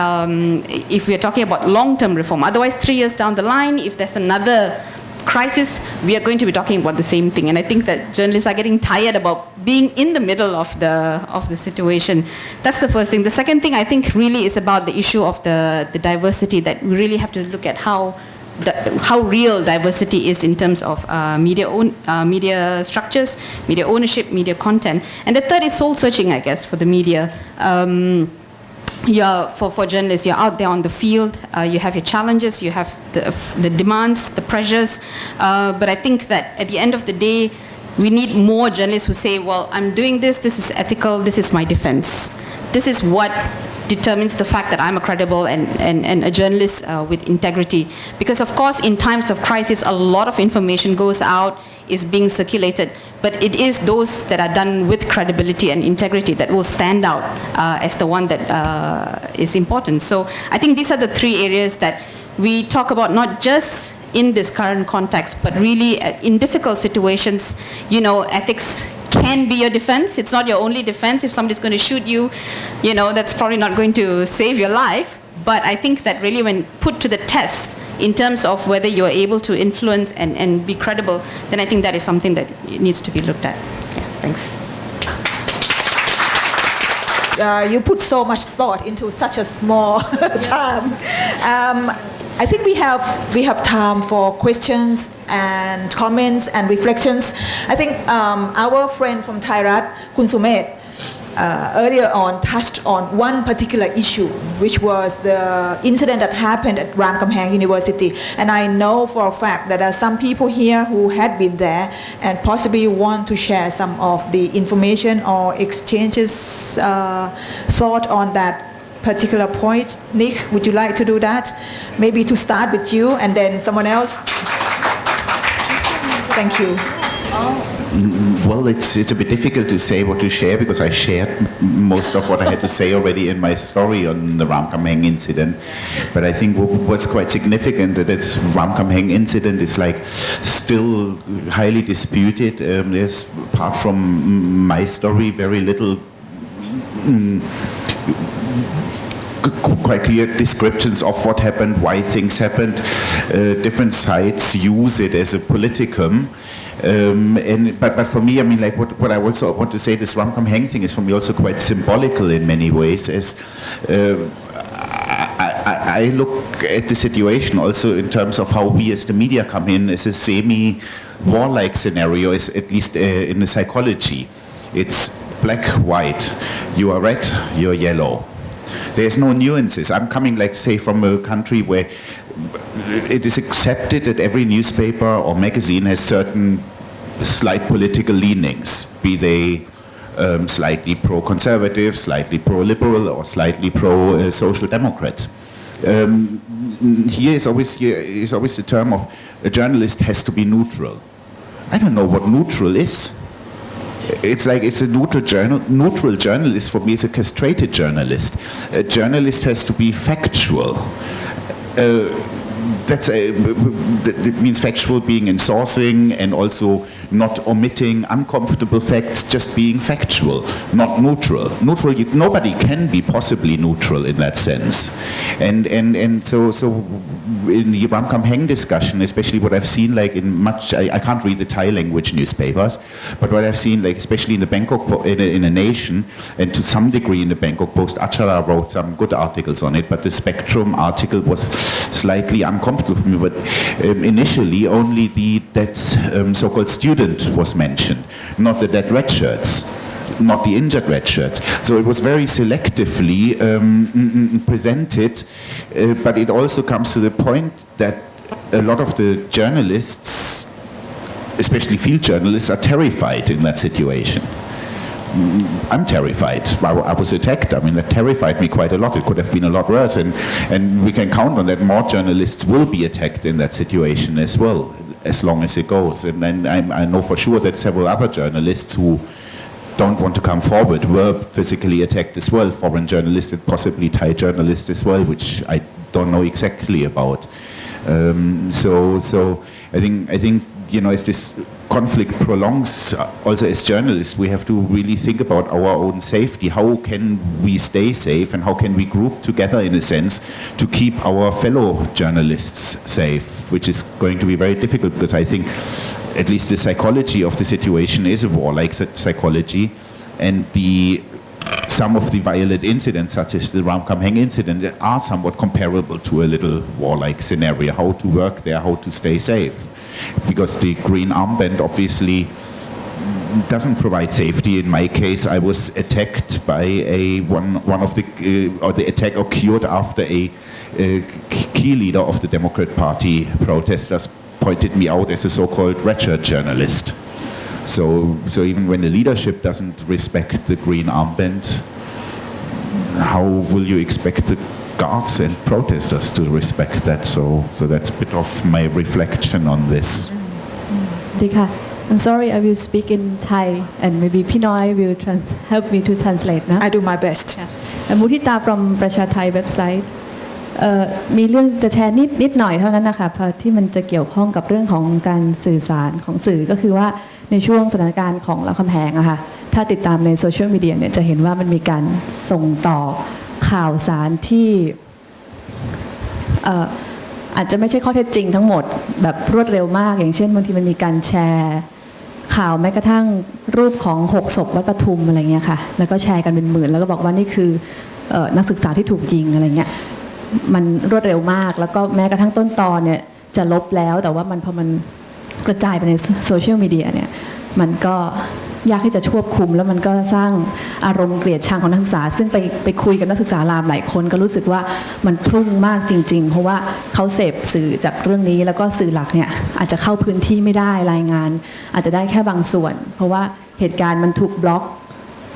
if we are talking about long-term reform. Otherwise, 3 years down the line, if there's another crisis, we are going to be talking about the same thing. And I think that journalists are getting tired about being in the middle of the situation. That's the first thing. The second thing I think really is about the issue of the diversity, that we really have to look at how real diversity is in terms of media structures, media ownership, media content. And the third is soul searching, I guess, for the media. For journalists, you're out there on the field, you have your challenges, you have the demands, the pressures, but I think that at the end of the day, we need more journalists who say, well, I'm doing this is ethical, this is my defense. This is what determines the fact that I'm a credible and a journalist with integrity. Because of course, in times of crisis, a lot of information goes out, is being circulated, but it is those that are done with credibility and integrity that will stand out as the one that is important. So I think these are the three areas that we talk about, not just in this current context, but really in difficult situations. Ethics can be your defense. It's not your only defense. If somebody's going to shoot you, that's probably not going to save your life. But I think that really when put to the test in terms of whether you're able to influence and be credible, then I think that is something that needs to be looked at. Yeah, thanks. You put so much thought into such a small time. I think we have time for questions and comments and reflections. I think our friend from Thailand, Kun Sumeth, earlier on touched on one particular issue, which was the incident that happened at Ramkhamhaeng University. And I know for a fact that there are some people here who had been there and possibly want to share some of the information or exchanges thought on that particular point. Nick, would you like to do that? Maybe to start with you and then someone else. Thank you. Well, it's a bit difficult to say what to share because I shared most of what I had to say already in my story on the Ramkhamhaeng incident. But I think what's quite significant that Ramkhamhaeng incident is still highly disputed. There's, apart from my story, very little quite clear descriptions of what happened, why things happened. Different sides use it as a politicum. But for me, what I also want to say, this Ramkhamhaeng thing is for me also quite symbolical in many ways, as I look at the situation also in terms of how we as the media come in as a semi-warlike scenario, is at least in the psychology. It's black, white. You are red, you're yellow. There's no nuances. I'm coming, say, from a country where it is accepted that every newspaper or magazine has certain slight political leanings, be they slightly pro-conservative, slightly pro-liberal, or slightly pro-social democrat. Here is always the term of a journalist has to be neutral. I don't know what neutral is. It's a neutral journalist for me is a castrated journalist. A journalist has to be factual. That means factual being in sourcing and also not omitting uncomfortable facts, just being factual, not neutral. Nobody can be possibly neutral in that sense. And so in the Ramkhamhaeng discussion, especially what I've seen in much, I can't read the Thai language newspapers, but what I've seen especially in the Bangkok, in a Nation, and to some degree in the Bangkok Post, Achara wrote some good articles on it, but the Spectrum article was slightly uncomfortable for me, but initially only that so-called student was mentioned, not the dead red shirts. not the injured red shirts. So it was very selectively presented, but it also comes to the point that a lot of the journalists, especially field journalists, are terrified in that situation. I'm terrified. I was attacked. I mean, that terrified me quite a lot. It could have been a lot worse, and we can count on that. More journalists will be attacked in that situation as well, as long as it goes. And I know for sure that several other journalists who don't want to come forward were physically attacked as well. Foreign journalists and possibly Thai journalists as well, which I don't know exactly about. So I think as this conflict prolongs, also as journalists, we have to really think about our own safety. How can we stay safe, and how can we group together, in a sense, to keep our fellow journalists safe, which is going to be very difficult, because I think at least the psychology of the situation is a warlike psychology, and some of the violent incidents, such as the Ramkhamhaeng incident, are somewhat comparable to a little warlike scenario, how to work there, how to stay safe. Because the green armband obviously doesn't provide safety. In my case, I was attacked by one of the attack occurred after a key leader of the Democrat Party protesters pointed me out as a so-called red shirt journalist. So even when the leadership doesn't respect the green armband, how will you expect the guards and protesters to respect that? So that's a bit of my reflection on this. I'm sorry, I will speak in Thai, and maybe Pinoy will help me to translate. No? I do my best. Mutita from ประชาไทย website มีเรื่องจะแชร์นิดหน่อยเท่านั้นนะคะที่มันจะเกี่ยวข้องกับเรื่องของการสื่อสารของสื่อก็คือว่าในช่วงสถานการณ์ของรามคำแหงอะค่ะถ้าติดตามในโซเชียลมีเดียเนี่ยจะเห็นว่ามันมีการส่งต่อข่าวสารที่อาจจะไม่ใช่ข้อเท็จจริงทั้งหมดแบบรวดเร็วมากอย่างเช่นบางทีมันมีการแชร์ข่าวแม้กระทั่งรูปของ6 ศพวัดปทุมอะไรเงี้ยค่ะแล้วก็แชร์กันเป็นหมื่นแล้วก็บอกว่านี่คือนักศึกษาที่ถูกยิงอะไรเงี้ยมันรวดเร็วมากแล้วก็แม้กระทั่งต้นตอนเนี่ยจะลบแล้วแต่ว่าพอมันกระจายไปในโซเชียลมีเดียเนี่ยมันก็ยากที่จะควบคุมแล้วมันก็สร้างอารมณ์เกลียดชังของนักศึกษาซึ่งไปคุยกับนักศึกษารามหลายคนก็รู้สึกว่ามันพุ่งมากจริงๆเพราะว่าเขาเสพสื่อจากเรื่องนี้แล้วก็สื่อหลักเนี่ยอาจจะเข้าพื้นที่ไม่ได้รายงานอาจจะได้แค่บางส่วนเพราะว่าเหตุการณ์มันถูกบล็อก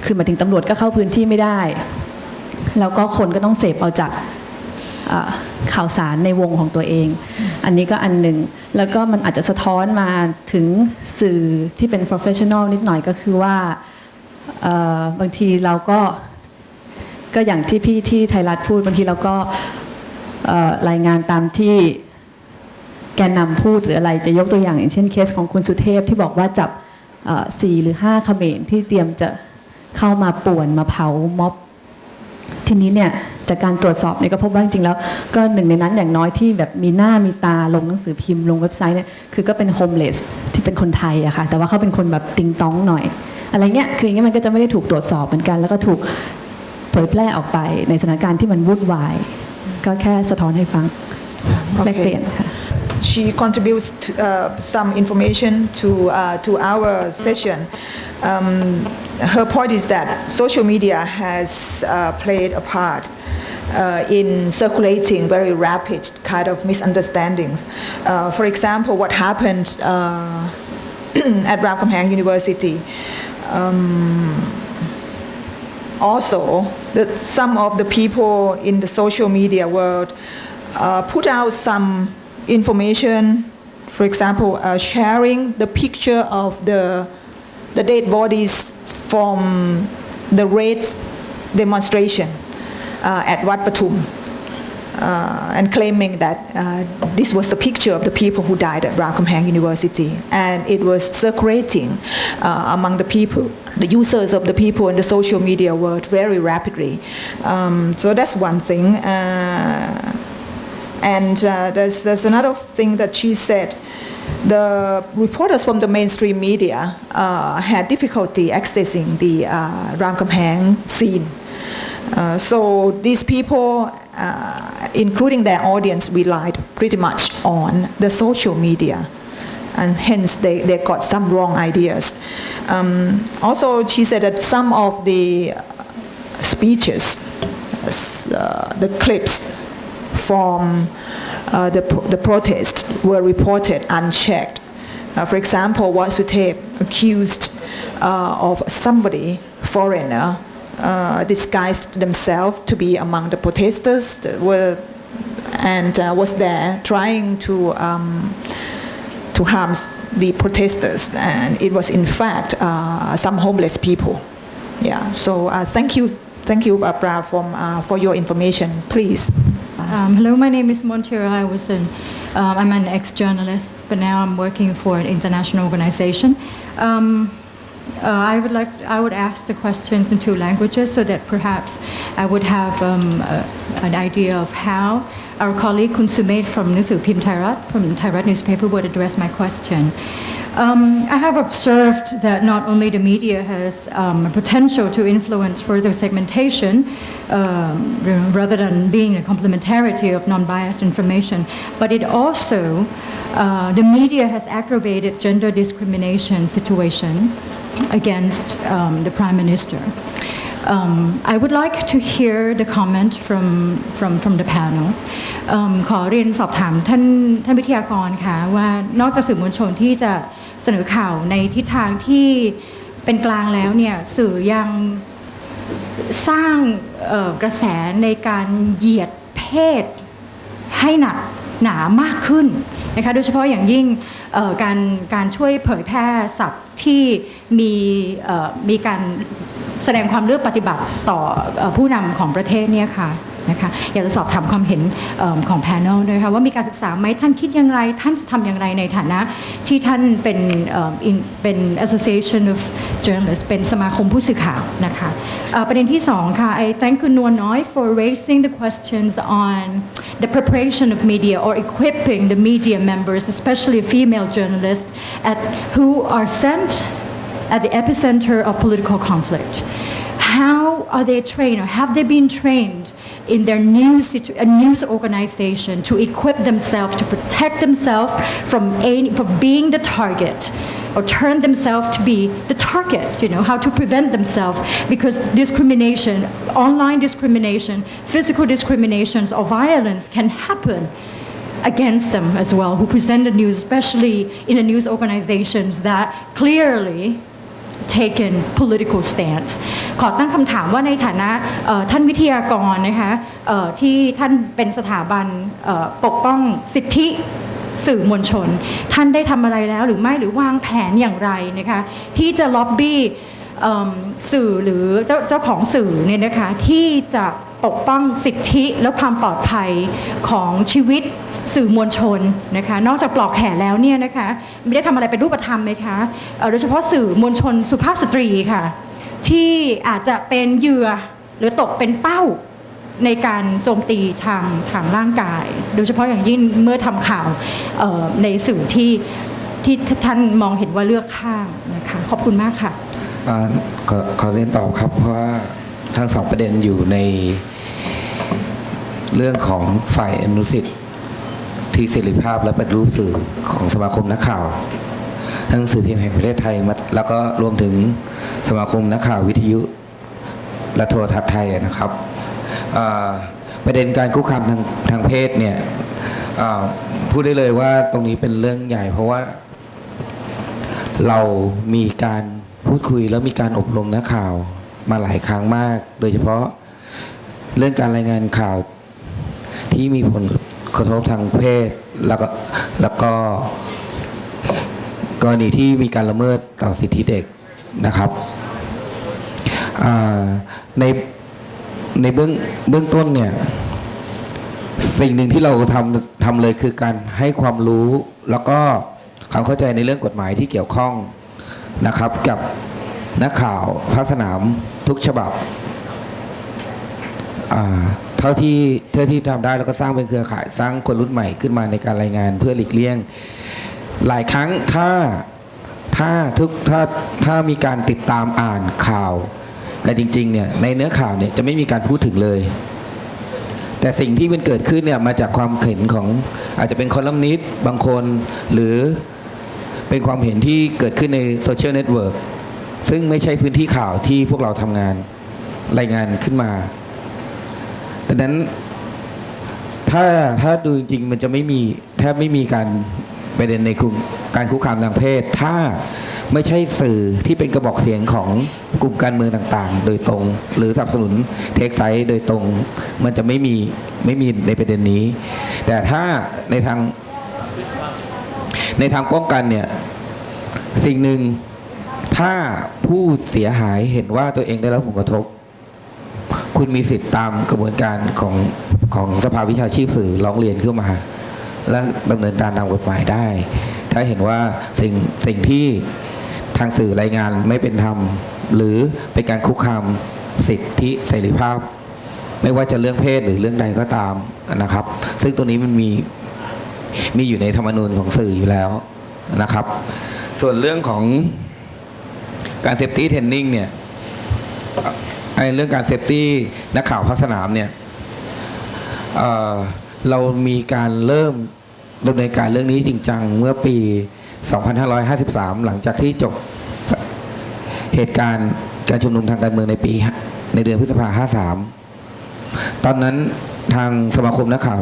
คือหมายถึงตำรวจก็เข้าพื้นที่ไม่ได้แล้วก็คนก็ต้องเสพเอาจากข่าวสารในวงของตัวเองอันนี้ก็อันหนึ่งแล้วก็มันอาจจะสะท้อนมาถึงสื่อที่เป็น professional นิดหน่อยก็คือว่าบางทีเราก็อย่างที่พี่ที่ไทยรัฐพูดบางทีเราก็รายงานตามที่แกนนำพูดหรืออะไรจะยกตัวอย่างเช่นเคสของคุณสุเทพที่บอกว่าจับ4 หรือ 5 เขมรที่เตรียมจะเข้ามาป่วนมาเผาม็อบทีนี้เนี่ยจากการตรวจสอบเนี่ยก็พบว่าจริงๆแล้วก็หนึ่งในนั้นอย่างน้อยที่แบบมีหน้ามีตาลงหนังสือพิมพ์ลงเว็บไซต์เนี่ยคือก็เป็นโฮมเลสที่เป็นคนไทยอะค่ะแต่ว่าเขาเป็นคนแบบติงต้องหน่อยอะไรเงี้ยคืออย่างเงี้ยมันก็จะไม่ได้ถูกตรวจสอบเหมือนกันแล้วก็ถูกเผยแพร่ออกไปในสถานการณ์ที่มันวุ่นวายก็แค่สะท้อนให้ฟังแลกเปลี่ยนค่ะ She contributes some information to our session. Her point is that social media has played a part in circulating very rapid kind of misunderstandings. For example, what happened at Ramkhamhaeng University. Also, some of the people in the social media world put out some information, for example, sharing the picture of the dead bodies from the raid demonstration at Wat Pathum, and claiming that this was the picture of the people who died at Ramkhamhaeng University, and it was circulating among the people, the users of the people in the social media world very rapidly. So that's one thing. And there's another thing that she said. The reporters from the mainstream media had difficulty accessing the Ramkhamhaeng scene. So these people, including their audience, relied pretty much on the social media and hence they got some wrong ideas. Also, she said that some of the speeches, the clips from the protest were reported unchecked. For example, Wasutep accused of somebody, foreigner, disguised themselves to be among the protesters and was there trying to harm the protesters, and it was in fact some homeless people. Yeah. So thank you, Pra, for your information. Please. Hello, my name is Montero. I'm an ex-journalist, but now I'm working for an international organization. I would ask the questions in 2 languages so that perhaps I would have an idea of how our colleague Kun SUMETH from Thairat newspaper would address my question. I have observed that not only the media has a potential to influence further segmentation rather than being a complementarity of non-biased information, but it also, the media has aggravated gender discrimination situation against the Prime Minister. I would like to hear the comment from the panel. ขอเรียนสอบถามท่านวิทยากรค่ะว่านอกจากสื่อมวลชนที่จะเสนอข่าวในทิศทางที่เป็นกลางแล้วเนี่ยสื่อยังสร้างกระแสในการเหยียดเพศให้หนักหนามากขึ้นนะคะโดยเฉพาะอย่างยิ่งการช่วยเผยแพร่ศัพท์ที่มีการแสดงความเลือกปฏิบัติต่อผู้นำของประเทศเนี่ยค่ะนะคะอยากจะสอบถามความเห็นของแพนเนลด้วยค่ะว่ามีการศึกษาไหมท่านคิดอย่างไรท่านจะทำอย่างไรในฐานะที่ท่านเป็น Association of Journalists เป็นสมาคมผู้สื่อข่าวนะคะประเด็นที่2ค่ะ I thank คุณนวลน้อย for raising the questions on the preparation of media or equipping the media members especially female journalists who are sent at the epicenter of political conflict. How are they trained or have they been trained in their news organization to equip themselves to protect themselves from being the target or turn themselves to be the target, how to prevent themselves because discrimination, online discrimination, physical discriminations or violence can happen against them as well who present the news, especially in the news organizations that clearly taken political stance ขอตั้งคำถามว่าในฐานะท่านวิทยากรนะคะที่ท่านเป็นสถาบันปกป้องสิทธิสื่อมวลชนท่านได้ทำอะไรแล้วหรือไม่หรือวางแผนอย่างไรนะคะที่จะล็อบบี้สื่อหรือเจ้าของสื่อเนี่ยนะคะที่จะปกป้องสิทธิและความปลอดภัยของชีวิตสื่อมวลชนนะคะนอกจากปลอกแขนแล้วเนี่ยนะคะไม่ได้ทำอะไรเป็นรูปธรรมไหมคะโดยเฉพาะสื่อมวลชนสุภาพสตรีค่ะที่อาจจะเป็นเหยื่อหรือตกเป็นเป้าในการโจมตีทางร่างกายโดยเฉพาะอย่างยิ่งเมื่อทำข่าวในสื่อที่ท่านมองเห็นว่าเลือกข้างนะคะขอบคุณมากค่ะขอเรียนตอบครับเพราะว่าทั้ง2ประเด็นอยู่ในเรื่องของฝ่ายอนุสิทธิ์ที่เสรีภาพและปฏิรูปสื่อของสมาคมนักข่าวทั้งสื่อพิมพ์แห่งประเทศไทยแล้วก็รวมถึงสมาคมนักข่าววิทยุและโทรทัศน์ไทยนะครับประเด็นการคุกคามทางเพศเนี่ยพูดได้เลยว่าตรงนี้เป็นเรื่องใหญ่เพราะว่าเรามีการพูดคุยแล้วมีการอบรมนักข่าวมาหลายครั้งมากโดยเฉพาะเรื่องการรายงานข่าวที่มีผลกระทบทางเพศแล้วก็กรณีที่มีการละเมิดต่อสิทธิเด็กนะครับในเบื้องต้นเนี่ยสิ่งหนึ่งที่เราทำเลยคือการให้ความรู้แล้วก็ความเข้าใจในเรื่องกฎหมายที่เกี่ยวข้องนะครับกับนักข่าวภาคสนามทุกฉบับเท่าที่ทำได้แล้วก็สร้างเป็นเครือข่ายสร้างคนรุ่นใหม่ขึ้นมาในการรายงานเพื่อหลีกเลี่ยงหลายครั้งถ้ามีการติดตามอ่านข่าวกันจริงๆเนี่ยในเนื้อข่าวเนี่ยจะไม่มีการพูดถึงเลยแต่สิ่งที่มันเกิดขึ้นเนี่ยมาจากความเห็นของอาจจะเป็นคอลัมนิสต์บางคนหรือ เป็นความเห็นที่เกิดขึ้นในโซเชียลเน็ตเวิร์กซึ่งไม่ใช่พื้นที่ข่าวที่พวกเราทำงานรายงานขึ้นมาดังนั้นถ้าดูจริงๆมันจะไม่มีแทบไม่มีการประเด็นในการคุกคามทางเพศถ้าไม่ใช่สื่อที่เป็นกระบอกเสียงของกลุ่มการเมืองต่างๆโดยตรงหรือสนับสนุนเทคไซต์โดยตรงมันจะไม่มีในประเด็นนี้แต่ถ้าในทางป้องกันเนี่ยสิ่งหนึ่งถ้าผู้เสียหายเห็นว่าตัวเองได้รับผลกระทบคุณมีสิทธิ์ตามกระบวนการของสภาวิชาชีพสื่อร้องเรียนขึ้นมาและดำเนินการตามกฎหมายได้ถ้าเห็นว่าสิ่งที่ทางสื่อรายงานไม่เป็นธรรมหรือเป็นการคุกคามสิทธิเสรีภาพไม่ว่าจะเรื่องเพศหรือเรื่องใดก็ตามนะครับซึ่งตัวนี้มันมีอยู่ในธรรมนูญของสื่ออยู่แล้วนะครับส่วนเรื่องของการเซฟตี้เทรนนิ่งเนี่ยเรื่องการเซฟตี้นักข่าวภาคสนามเนี่ยเรามีการเริ่มดำเนินการเรื่องนี้จริงจังเมื่อปี 2553 หลังจากที่จบเหตุการณ์การชุมนุมทางการเมืองในเดือนพฤษภาคม 53 ตอนนั้นทางสมาคมนักข่าว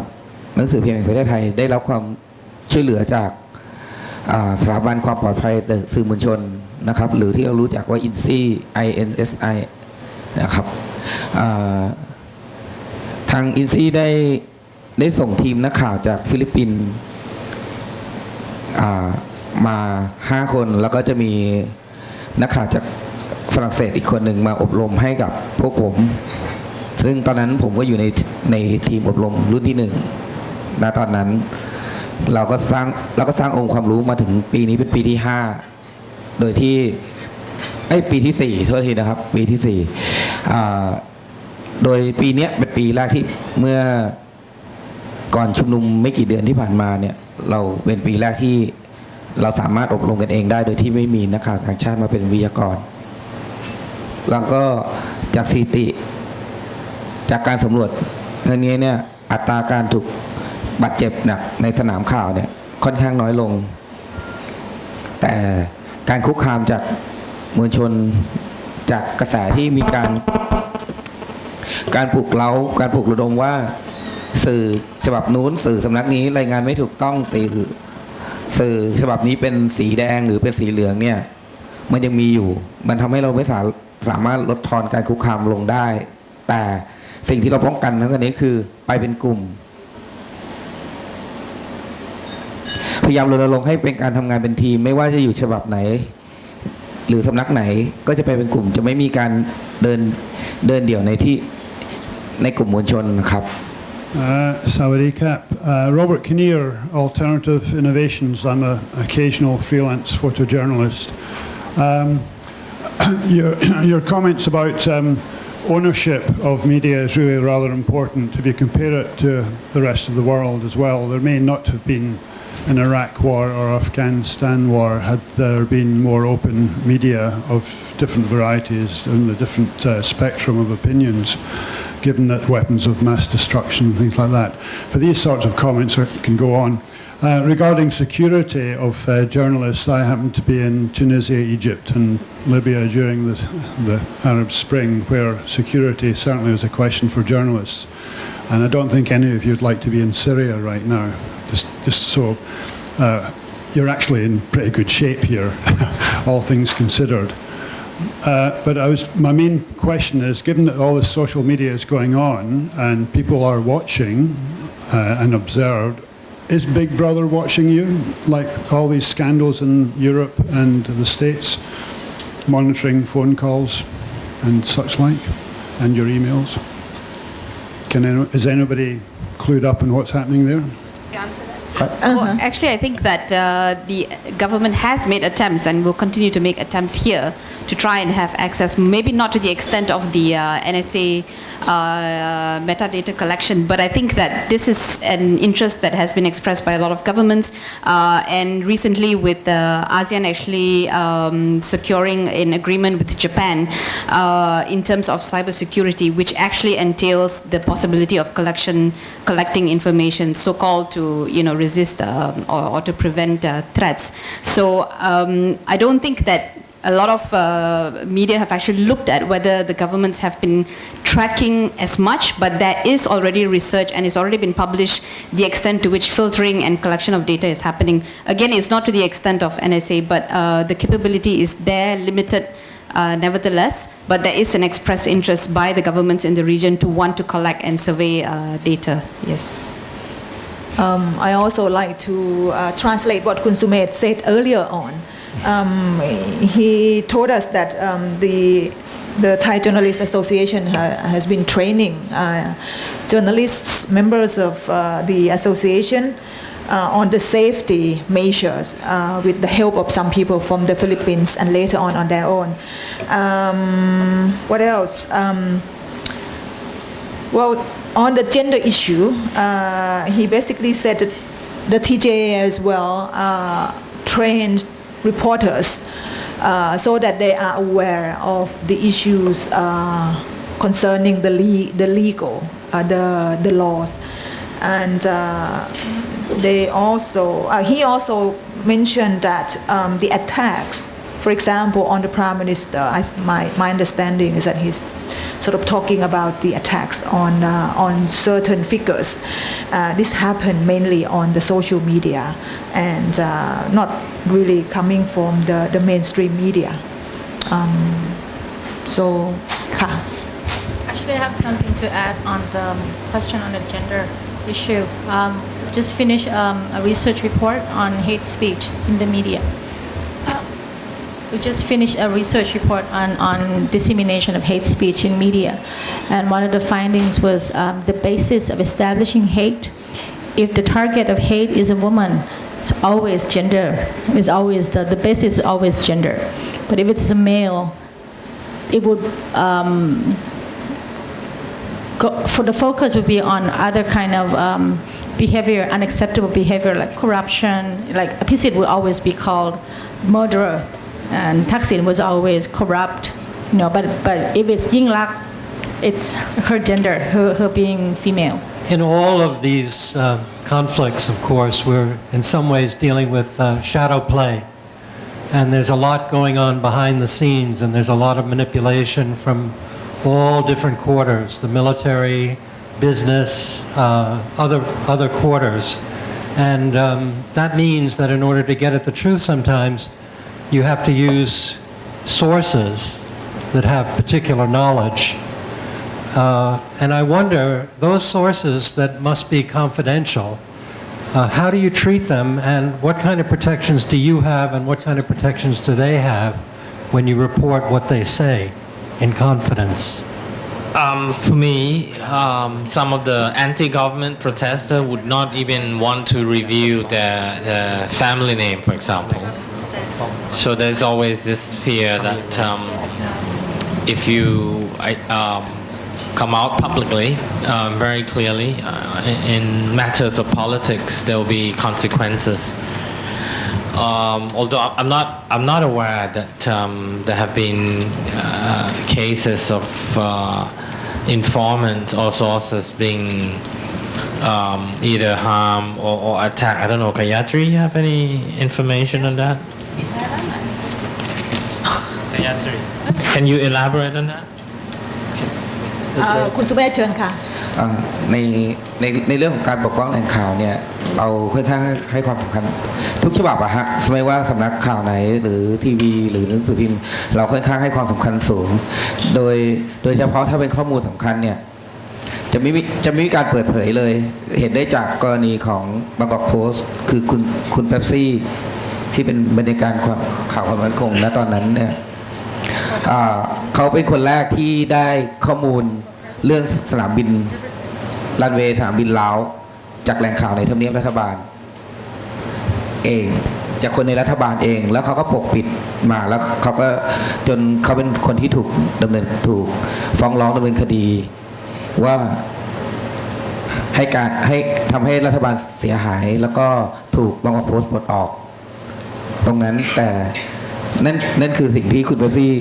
หนังสือพิมพ์แห่งประเทศไทยได้รับความช่วยเหลือจากสถาบันความปลอดภัยสื่อมวลชนนะครับหรือที่เรารู้จักว่า INSI นะครับทาง INSI ได้ส่งทีมนักข่าวจากฟิลิปปินส์มา5 คนแล้วก็จะมีนักข่าวจากฝรั่งเศสอีกคนหนึ่งมาอบรมให้กับพวกผมซึ่งตอนนั้นผมก็อยู่ในทีมอบรมรุ่นที่1ณตอนนั้นเราก็สร้างองค์ความรู้มาถึงปีนี้เป็นปีที่5โดยที่ปีที่4โทษทีนะครับปีที่4โดยปีนี้เป็นปีแรกที่เมื่อก่อนชุมนุมไม่กี่เดือนที่ผ่านมาเนี่ยเราเป็นปีแรกที่เราสามารถอบรมกันเองได้โดยที่ไม่มีนักข่าวต่างชาติมาเป็นวิทยากรแล้วก็จากสถิติจากการสำรวจครั้งนี้เนี่ยอัตราการถูกบาดเจ็บหนักในสนามข่าวเนี่ยค่อนข้างน้อยลงแต่การคุกคามจากมวลชนจากกระแสที่มีการปลุกเร้าการปลุกระดมว่าสื่อฉบับนู้นสื่อสำนักนี้รายงานไม่ถูกต้องสื่อฉบับนี้เป็นสีแดงหรือเป็นสีเหลืองเนี่ยมันยังมีอยู่มันทำให้เราไม่สามารถลดทอนการคุกคามลงได้แต่สิ่งที่เราป้องกันทั้งนี้คือไปเป็นกลุ่มพยายามรณรงค์ให้เป็นการทำงานเป็นทีมไม่ว่าจะอยู่ฉบับไหนหรือสำนักไหนก็จะไปเป็นกลุ่มจะไม่มีการเดินเดี่ยวในกลุ่มมวลชนครับSawadee Cap. Robert Kinnear, Alternative Innovations. I'm an occasional freelance photojournalist. Your comments about ownership of media is really rather important. If you compare it to the rest of the world as well, there may not have been an Iraq war or Afghanistan war had there been more open media of different varieties and the different spectrum of opinions, given that weapons of mass destruction and things like that. But these sorts of comments can go on. Regarding security of journalists, I happened to be in Tunisia, Egypt and Libya during the Arab Spring, where security certainly was a question for journalists. And I don't think any of you would like to be in Syria right now. Just so you're actually in pretty good shape here, all things considered. But my main question is, given that all this social media is going on and people are watching and observed, is Big Brother watching you, like all these scandals in Europe and the States, monitoring phone calls and such like, and your emails? Is anybody clued up on what's happening there? Answer that. Well, actually, I think that the government has made attempts and will continue to make attempts here to try and have access, maybe not to the extent of the NSA metadata collection, but I think that this is an interest that has been expressed by a lot of governments, and recently with ASEAN actually securing an agreement with Japan in terms of cybersecurity, which actually entails the possibility of collecting information, so-called to resist or to prevent threats. So I don't think that a lot of media have actually looked at whether the governments have been tracking as much, but there is already research and it's already been published the extent to which filtering and collection of data is happening. Again, it's not to the extent of NSA, but the capability is there, limited nevertheless, but there is an express interest by the governments in the region to want to collect and survey data. Yes. I also like to translate what Kun Sumedh said earlier on. He told us that the Thai Journalists Association has been training journalists, members of the association, on the safety measures with the help of some people from the Philippines and later on their own. What else? Well, on the gender issue, he basically said that the TJA as well trained reporters so that they are aware of the issues concerning the legal, the laws. And he also mentioned that the attacks, for example, on the Prime Minister, my understanding is that he's sort of talking about the attacks on certain figures. This happened mainly on the social media and not really coming from the mainstream media. Actually, I have something to add on the question on the gender issue. Just finished a research report on hate speech in the media. We just finished a research report on dissemination of hate speech in media. And one of the findings was the basis of establishing hate. If the target of hate is a woman, it's always gender. It's always the basis is always gender. But if it's a male, it would for the focus would be on other kind of behavior, unacceptable behavior like corruption. Like Aphisit would always be called murderer. And Thaksin was always corrupt, but if it's Yingluck, it's her gender, her being female. In all of these conflicts, of course, we're in some ways dealing with shadow play. And there's a lot going on behind the scenes, and there's a lot of manipulation from all different quarters, the military, business, other quarters. And that means that in order to get at the truth sometimes, you have to use sources that have particular knowledge. And I wonder, those sources that must be confidential, how do you treat them and what kind of protections do you have and what kind of protections do they have when you report what they say in confidence? For me, some of the anti-government protesters would not even want to reveal their family name, for example. So there's always this fear that if you come out publicly very clearly in matters of politics, there will be consequences. Although I'm not aware that there have been cases of informants or sources being either harmed or attacked. I don't know, Gayathri, you have any information on that? Gayathri, can you elaborate on that? คุณสุเมธเชิญค่ะ ในเรื่องของการปกป้องแหล่งข่าวเนี่ยเราค่อนข้างให้ความสำคัญทุกฉบับอะฮะไม่ว่าสำนักข่าวไหนหรือทีวีหรือหนังสือพิมพ์เราค่อนข้างให้ความสำคัญสูงโดยเฉพาะถ้าเป็นข้อมูลสำคัญเนี่ยจะไม่มีการเปิดเผยเลยเห็นได้จากกรณีของบางกอกโพสต์คือคุณเป๊ปซี่ที่เป็นบรรยากาศข่าวความมั่นคงณตอนนั้นเนี่ยเขาเป็นคนแรกที่ได้ข้อมูลเรื่องสนามบินรันเวย์สนามบินลาวจากแหล่งข่าวในทำเนียบรัฐบาลเองจากคนในรัฐบาลเองแล้วเขาก็ปกปิดมาแล้วเขาก็จนเขาเป็นคนที่ถูกฟ้องร้องดำเนินคดีว่าให้ทำให้รัฐบาลเสียหายแล้วก็ถูกบางกอกโพสต์ปลดออกตรงนั้นแต่นั่นคือสิ่งที่คุณเบปซี่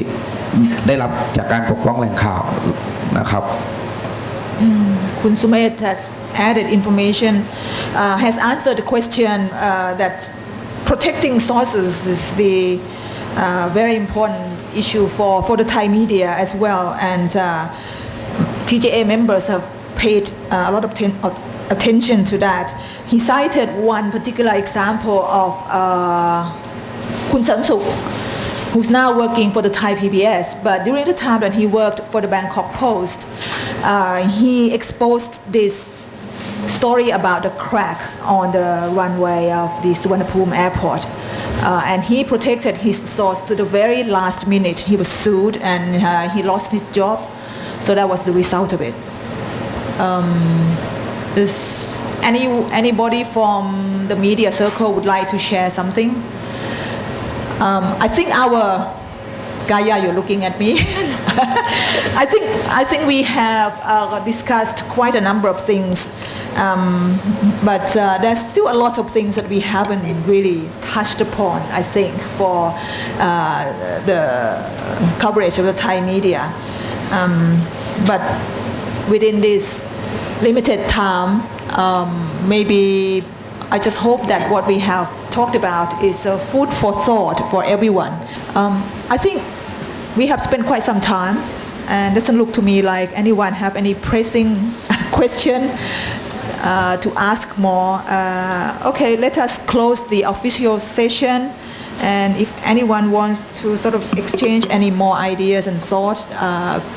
ได้รับจากการปกป้องแหล่งข่าวนะครับ Kun Sumeth has added information, has answered the question that protecting sources is the very important issue for the Thai media as well, and TJA members have paid a lot of attention to that. He cited one particular example of Kun Samsuk, who's now working for the Thai PBS, but during the time that he worked for the Bangkok Post, he exposed this story about the crack on the runway of the Suvarnabhumi airport. And he protected his source to the very last minute. He was sued and he lost his job. So that was the result of it. Is anybody from the media circle would like to share something? I think our Gaya, you're looking at me. I think we have discussed quite a number of things, but there's still a lot of things that we haven't really touched upon. I think for the coverage of the Thai media, but within this limited time, maybe I just hope that what we have talked about is food for thought for everyone. I think we have spent quite some time, and it doesn't look to me like anyone have any pressing question to ask more. Okay, let us close the official session, and if anyone wants to sort of exchange any more ideas and thoughts,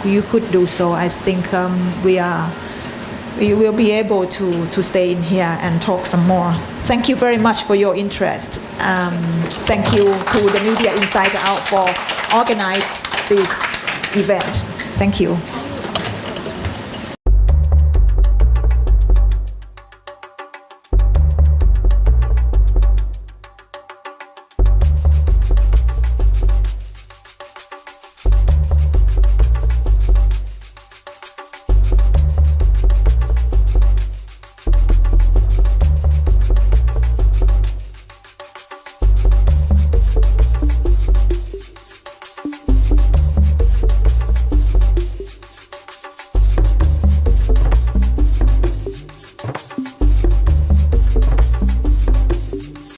you could do so. I think we will be able to stay in here and talk some more. Thank you very much for your interest. Thank you to the Media Inside Out for organizing this event. Thank you.